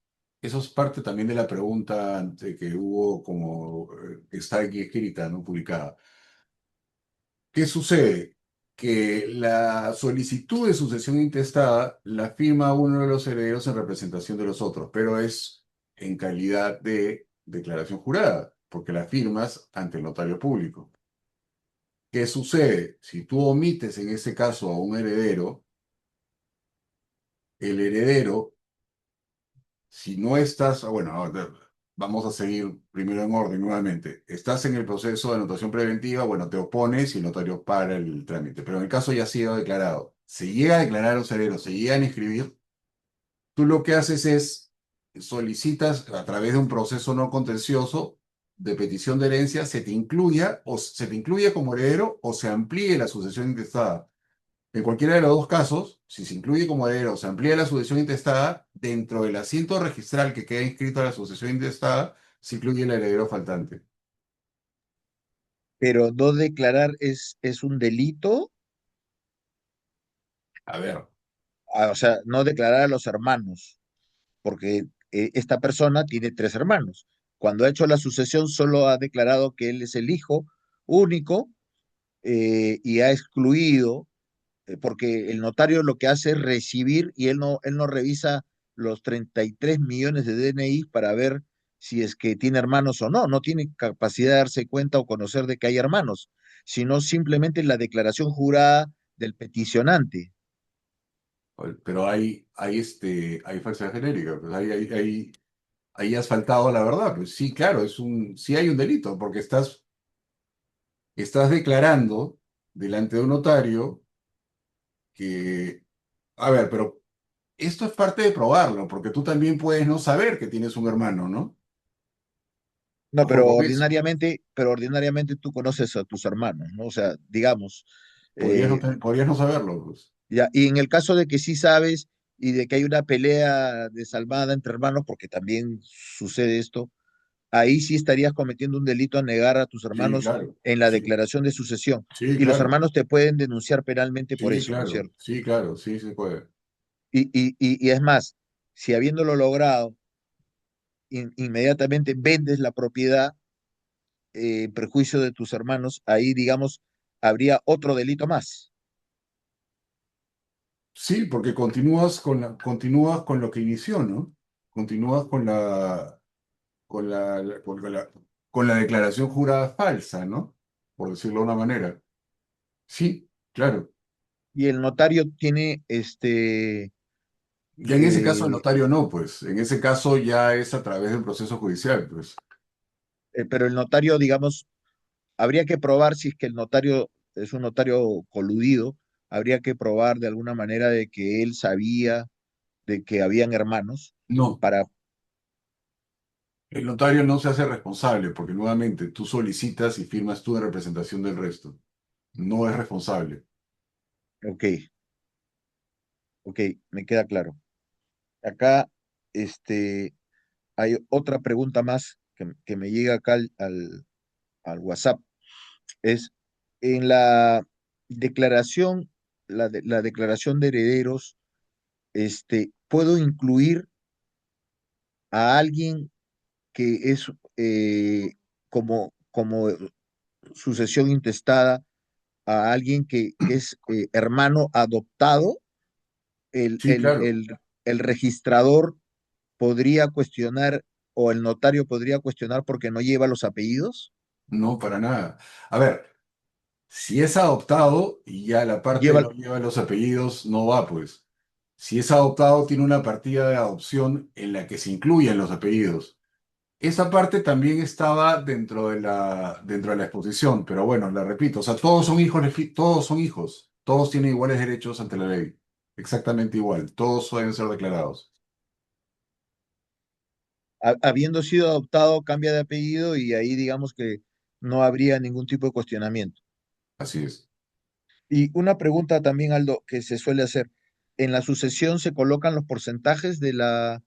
eso es parte también de la pregunta que hubo como que está aquí escrita, no publicada. ¿Qué sucede? Que la solicitud de sucesión intestada la firma uno de los herederos en representación de los otros, pero es en calidad de declaración jurada, porque la firmas ante el notario público. ¿Qué sucede? Si tú omites en ese caso a un heredero, el heredero, si no estás, bueno, vamos a seguir primero en orden nuevamente. Estás en el proceso de anotación preventiva, bueno, te opones y el notario para el trámite, pero en el caso ya ha sido declarado. Se llega a declarar a los herederos, se llegan a inscribir, tú lo que haces es solicitas a través de un proceso no contencioso de petición de herencia, se te incluya o se te incluye como heredero o se amplíe la sucesión intestada. En cualquiera de los dos casos, si se incluye como heredero o se amplía la sucesión intestada, dentro del asiento registral que queda inscrito a la sucesión intestada, se incluye el heredero faltante. Pero no declarar es un delito, A ver, o sea, no declarar a los hermanos, porque esta persona tiene tres hermanos. Cuando ha hecho la sucesión, solo ha declarado que él es el hijo único y ha excluido porque el notario lo que hace es recibir y él no revisa los 33 millones de DNI para ver si es que tiene hermanos o no. No tiene capacidad de darse cuenta o conocer de que hay hermanos, sino simplemente la declaración jurada del peticionante. pero hay falsedad genérica, pues ahí has faltado a la verdad. Pues sí, claro, sí hay un delito, porque estás declarando delante de un notario que, a ver, pero esto es parte de probarlo, porque tú también puedes no saber que tienes un hermano, ¿no? No, Ojo con eso. pero ordinariamente tú conoces a tus hermanos, ¿no? O sea, digamos, Podrías no, eh, podrías no saberlo, pues. ya, y en el caso de que sí sabes y de que hay una pelea desalmada entre hermanos, porque también sucede esto, ahí sí estarías cometiendo un delito a negar a tus Sí, hermanos claro. en la Sí, declaración de sucesión. sí, Y los claro. hermanos te pueden denunciar penalmente por Sí, eso, ¿no es claro. cierto? Sí, claro. Sí, se puede. Y es más, si habiéndolo logrado, inmediatamente vendes la propiedad en perjuicio de tus hermanos, ahí, digamos, habría otro delito más. Sí, porque continúas con lo que inició, ¿no? Continúas con la declaración jurada falsa, ¿no? Por decirlo de una manera. Sí, claro. Y el notario tiene Ya en ese caso el notario no, pues. En ese caso ya es a través del proceso judicial, pues. pero el notario, digamos, habría que probar si es que el notario es un notario coludido, habría que probar de alguna manera de que él sabía de que habían hermanos No, para, el notario no se hace responsable porque nuevamente tú solicitas y firmas tú en representación del resto. No es responsable. ok, ok, me queda claro. Acá, hay otra pregunta más que me llega acá al WhatsApp. Es en la declaración, la declaración de herederos, ¿puedo incluir a alguien que es como sucesión intestada, a alguien que es hermano adoptado? El, Sí, el, claro. el, el registrador podría cuestionar o el notario podría cuestionar porque no lleva los apellidos. No, para nada. A ver, si es adoptado y ya la parte Lleva, no lleva los apellidos, no va, pues. Si es adoptado, tiene una partida de adopción en la que se incluyen los apellidos. Esa parte también estaba dentro de la exposición, pero bueno, la repito, o sea, todos son hijos, todos son hijos, todos tienen iguales derechos ante la ley, exactamente igual, todos deben ser declarados. habiendo sido adoptado, cambia de apellido y ahí digamos que no habría ningún tipo de cuestionamiento. Así es. Y una pregunta también, Aldo, que se suele hacer. ¿En la sucesión se colocan los porcentajes de la,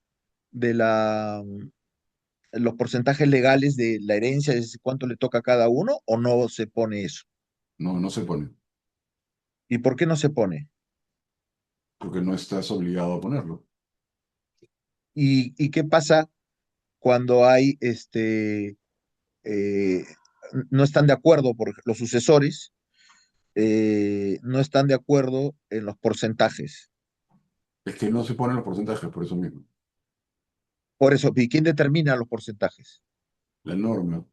los porcentajes legales de la herencia, es decir, cuánto le toca a cada uno, o no se pone eso? No, no se pone, ¿Y por qué no se pone? porque no estás obligado a ponerlo. Y qué pasa cuando hay eh, no están de acuerdo, por los sucesores no están de acuerdo en los porcentajes? Es que no se ponen los porcentajes por eso mismo. Por eso, ¿y quién determina los porcentajes? La norma,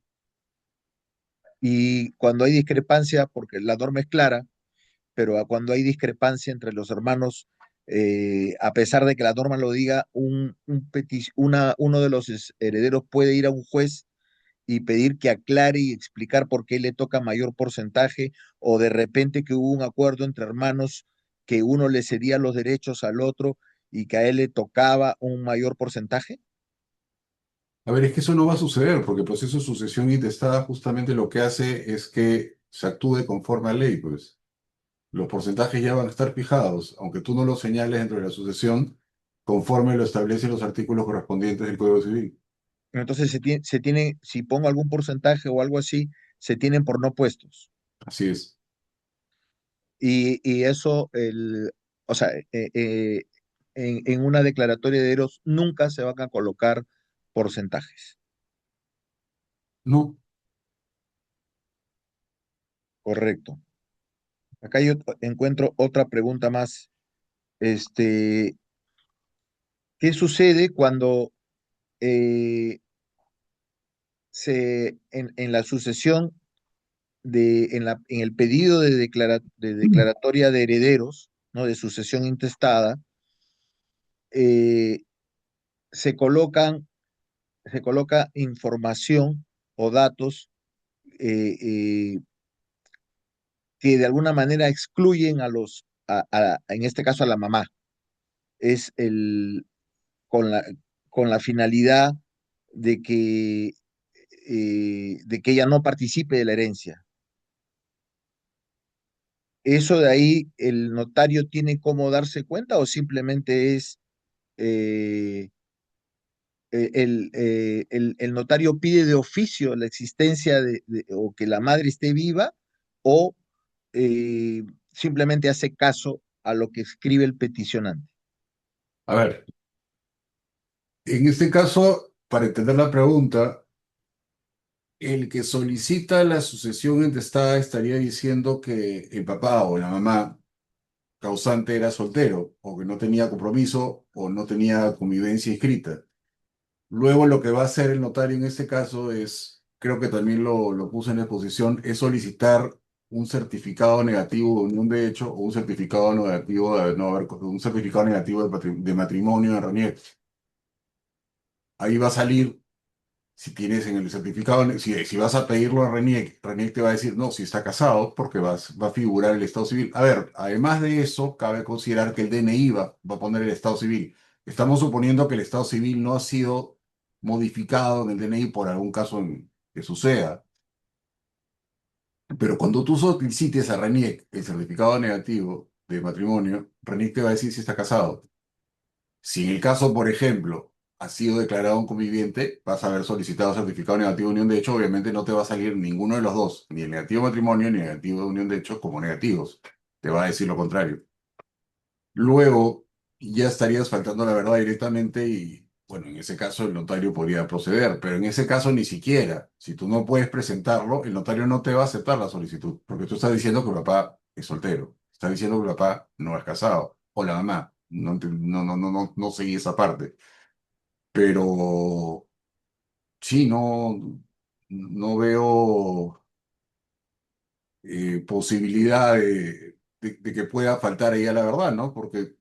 Y cuando hay discrepancia, porque la norma es clara, pero cuando hay discrepancia entre los hermanos, a pesar de que la norma lo diga, uno de los herederos puede ir a un juez y pedir que aclare y explicar por qué le toca mayor porcentaje, o de repente que hubo un acuerdo entre hermanos que uno le cedía los derechos al otro y que a él le tocaba un mayor porcentaje. a ver, es que eso no va a suceder, porque el proceso de sucesión intestada justamente lo que hace es que se actúe conforme a ley, pues. Los porcentajes ya van a estar fijados, aunque tú no los señales dentro de la sucesión, conforme lo establecen los artículos correspondientes del Código Civil. Entonces si pongo algún porcentaje o algo así, se tienen por no puestos. Así es. Y eso, o sea, en una declaratoria de herederos nunca se van a colocar porcentajes. No, Correcto. Acá yo encuentro otra pregunta más. Este, ¿Qué sucede cuando en la sucesión en el pedido de declaratoria de herederos, ¿no? De sucesión intestada, eh, se colocan, se coloca información o datos eh, eh, que de alguna manera excluyen en este caso a la mamá? Es con con la finalidad de de que ella no participe de la herencia. ¿Eso de ahí el notario tiene cómo darse cuenta o simplemente es eh, el notario pide de oficio la existencia o que la madre esté viva o eh, simplemente hace caso a lo que escribe el peticionante? A ver, en este caso, para entender la pregunta, el que solicita la sucesión intestada estaría diciendo que el papá o la mamá causante era soltero, o que no tenía compromiso, o no tenía convivencia inscrita. Luego lo que va a hacer el notario en este caso es, creo que también lo puse en la exposición, es solicitar un certificado negativo de unión de hecho o un certificado negativo de no haber, un certificado negativo de matrimonio en RENIEC. Ahí va a salir si tienes en el certificado, si vas a pedirlo a RENIEC, RENIEC te va a decir no, si está casado, porque va a figurar el estado civil. A ver, además de eso, cabe considerar que el DNI va a poner el estado civil. Estamos suponiendo que el estado civil no ha sido modificado en el DNI por algún caso que suceda. Pero cuando tú solicites a RENIEC el certificado negativo de matrimonio, RENIEC te va a decir si está casado. Si en el caso, por ejemplo, ha sido declarado un conviviente, vas a haber solicitado certificado negativo de unión de hecho, obviamente no te va a salir ninguno de los dos, ni el negativo de matrimonio ni el negativo de unión de hecho como negativos. Te va a decir lo contrario. Luego ya estarías faltando la verdad directamente y, bueno, en ese caso el notario podría proceder, pero en ese caso ni siquiera, si tú no puedes presentarlo, el notario no te va a aceptar la solicitud, porque tú estás diciendo que el papá es soltero, estás diciendo que el papá no es casado, o la mamá, no seguí esa parte, pero sí, no veo posibilidad de que pueda faltar ahí a la verdad, ¿no? Porque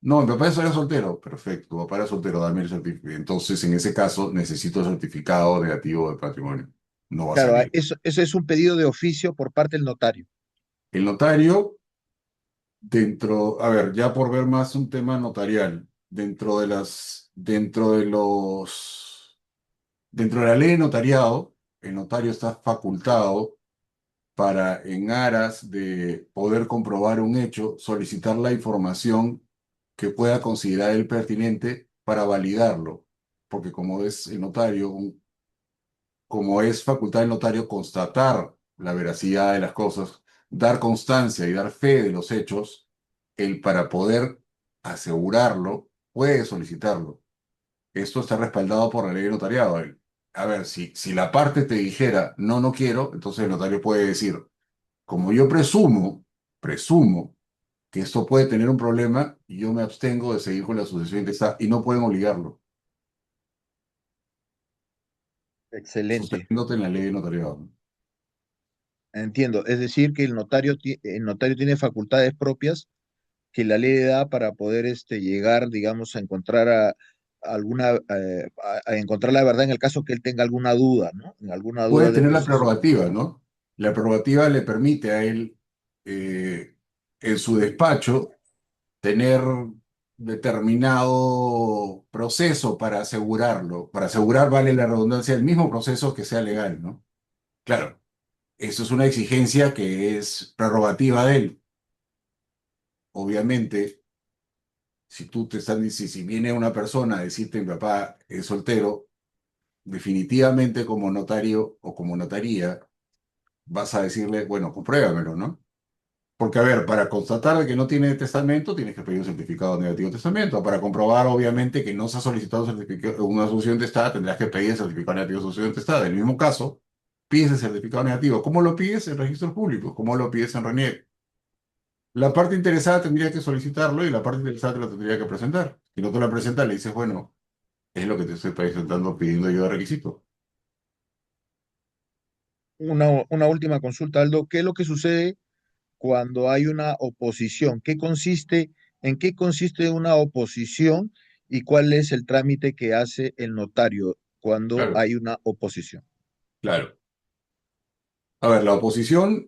no, mi papá era soltero. Perfecto, mi papá era soltero, dame el certificado. Entonces, en ese caso, necesito el certificado negativo de patrimonio. No va a Claro, salir. eso es un pedido de oficio por parte del notario. El notario, a ver, ya por ver más un tema notarial, dentro de la ley de notariado, el notario está facultado para, en aras de poder comprobar un hecho, solicitar la información que pueda considerar el pertinente para validarlo. Porque como es el notario, como es facultad del notario constatar la veracidad de las cosas, dar constancia y dar fe de los hechos, él para poder asegurarlo puede solicitarlo. Esto está respaldado por la ley de notariado. A ver, si la parte te dijera no quiero, entonces el notario puede decir, como yo presumo que esto puede tener un problema, y yo me abstengo de seguir con la sucesión que está y no pueden obligarlo, Excelente. sosteniéndote en la ley de notariado, ¿no? Entiendo. Es decir, que el notario tiene facultades propias que la ley le da para poder llegar, digamos, a encontrar a encontrar la verdad en el caso que él tenga alguna duda, ¿no? En alguna Puede duda del tener la proceso. prerrogativa, ¿no? La prerrogativa le permite a él, eh, en su despacho, tener determinado proceso para asegurarlo. Para asegurar, vale la redundancia, el mismo proceso que sea legal, ¿no? Claro, eso es una exigencia que es prerrogativa de él. Obviamente, si tú te están diciendo, si viene una persona a decirte mi papá es soltero, definitivamente como notario o como notaría, vas a decirle, bueno, compruébamelo, ¿no? Porque, a ver, para constatar de que no tiene testamento, tienes que pedir un certificado negativo de testamento. Para comprobar, obviamente, que no se ha solicitado una sucesión testada, tendrás que pedir el certificado negativo de sucesión testada. En el mismo caso, pides el certificado negativo. ¿Cómo lo pides? En registros públicos. ¿Cómo lo pides en RENIEC? La parte interesada tendría que solicitarlo y la parte interesada te lo tendría que presentar. Si no te lo presenta, le dices, bueno, es lo que te estoy presentando pidiendo yo de requisito. Una última consulta, Aldo. ¿Qué es lo que sucede cuando hay una oposición? ¿En qué consiste una oposición y cuál es el trámite que hace el notario cuando Claro, hay una oposición? claro. A ver, la oposición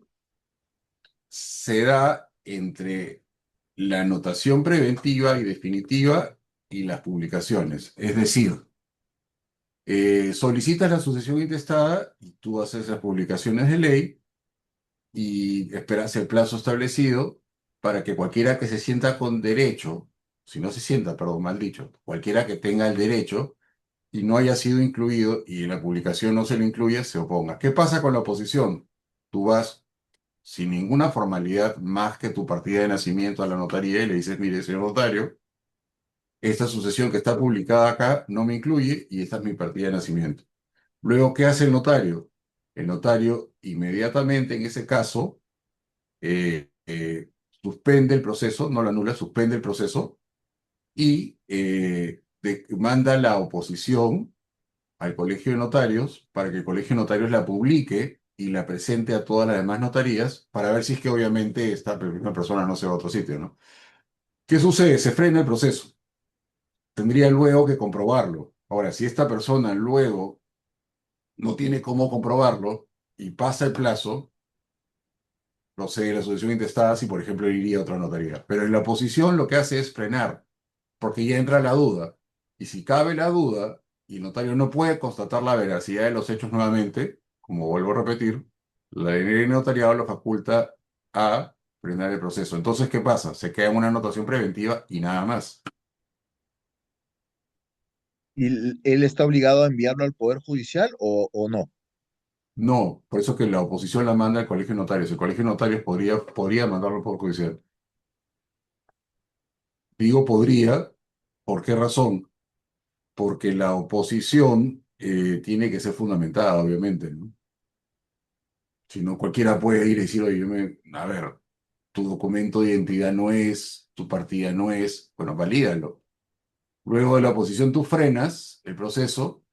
se da entre la anotación preventiva y definitiva y las publicaciones. Es decir, solicitas la sucesión intestada y tú haces las publicaciones de ley y esperas el plazo establecido para que cualquiera que se sienta con derecho, si no se sienta, perdón, mal dicho, cualquiera que tenga el derecho y no haya sido incluido y en la publicación no se le incluye, se oponga. ¿Qué pasa con la oposición? Tú vas sin ninguna formalidad más que tu partida de nacimiento a la notaría y le dices, mire, señor notario, esta sucesión que está publicada acá no me incluye y esta es mi partida de nacimiento. Luego, ¿qué hace el notario? El notario inmediatamente, en ese caso, suspende el proceso, no lo anula, suspende el proceso y manda la oposición al Colegio de Notarios para que el Colegio de Notarios la publique y la presente a todas las demás notarías para ver si es que obviamente esta misma persona no se va a otro sitio, ¿no? ¿Qué sucede? Se frena el proceso. Tendría luego que comprobarlo. Ahora, si esta persona luego no tiene cómo comprobarlo y pasa el plazo, procede la sucesión intestada si, por ejemplo, iría a otra notaría. Pero en la oposición lo que hace es frenar, porque ya entra la duda. Y si cabe la duda y el notario no puede constatar la veracidad de los hechos nuevamente, como vuelvo a repetir, la ley de notariado lo faculta a frenar el proceso. Entonces, ¿qué pasa? Se queda en una anotación preventiva y nada más. ¿Y él está obligado a enviarlo al Poder Judicial o no? No, por eso que la oposición la manda al colegio de notarios. El colegio de notarios podría mandarlo por judicial. Digo podría, ¿por qué razón? Porque la oposición tiene que ser fundamentada, obviamente, ¿no? Si no, cualquiera puede ir y decir, oye, a ver, tu documento de identidad no es, tu partida no es, bueno, valídalo. Luego de la oposición tú frenas el proceso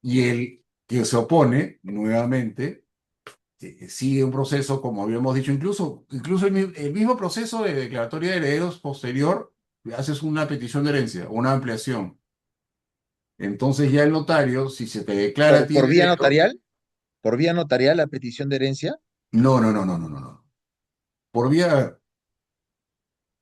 y el que se opone nuevamente sigue un proceso, como habíamos dicho, incluso el mismo proceso de declaratoria de herederos posterior, haces una petición de herencia, una ampliación. Entonces ya el notario, si se te declara a ti Por vía heredero, notarial? ¿Por vía notarial la petición de herencia? no, no, no, no, no, no, no. Por vía,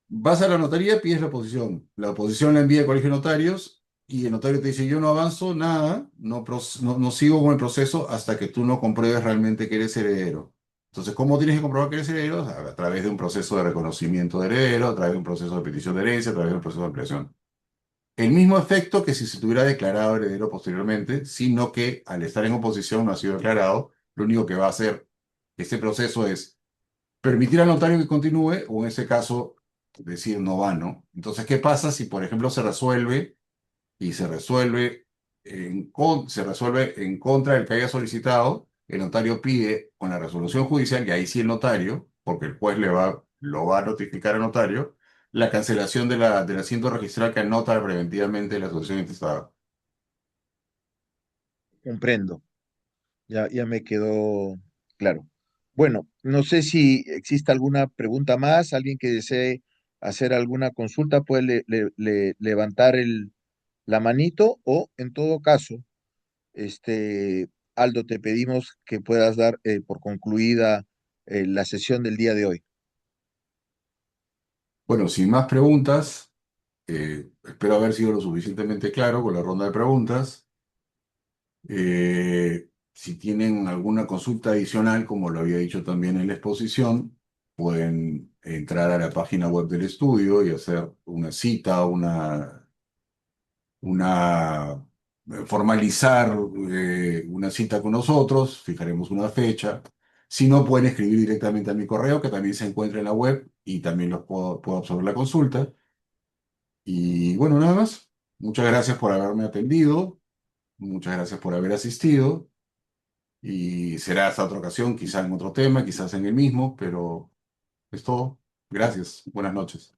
vas a la notaría, pides la oposición la envía al colegio de notarios y el notario te dice, yo no avanzo nada, no sigo con el proceso hasta que tú no compruebes realmente que eres heredero. Entonces, ¿cómo tienes que comprobar que eres heredero? A través de un proceso de reconocimiento de heredero, a través de un proceso de petición de herencia, a través de un proceso de ampliación. El mismo efecto que si se tuviera declarado heredero posteriormente, sino que al estar en oposición no ha sido declarado, lo único que va a hacer este proceso es permitir al notario que continúe o en ese caso decir no va, ¿no? Entonces, ¿qué pasa si, por ejemplo, se resuelve y se resuelve en contra del que haya solicitado? El notario pide con la resolución judicial, y ahí sí el notario, porque el juez lo va a notificar al notario, la cancelación del asiento registral que anota preventivamente la asociación intestada. Comprendo, ya me quedó claro. Bueno, no sé si existe alguna pregunta más, alguien que desee hacer alguna consulta puede levantar la manito o en todo caso, Aldo, te pedimos que puedas dar por concluida la sesión del día de hoy. Bueno, sin más preguntas, espero haber sido lo suficientemente claro con la ronda de preguntas. Si tienen alguna consulta adicional, como lo había dicho también en la exposición, pueden entrar a la página web del estudio y hacer una cita, una formalizar una cita con nosotros, fijaremos una fecha. Si no, pueden escribir directamente a mi correo, que también se encuentra en la web y también puedo absorber la consulta. Y bueno, nada más. Muchas gracias por haberme atendido, muchas gracias por haber asistido. Y será hasta otra ocasión, quizás en otro tema, quizás en el mismo, pero es todo. Gracias. Buenas noches.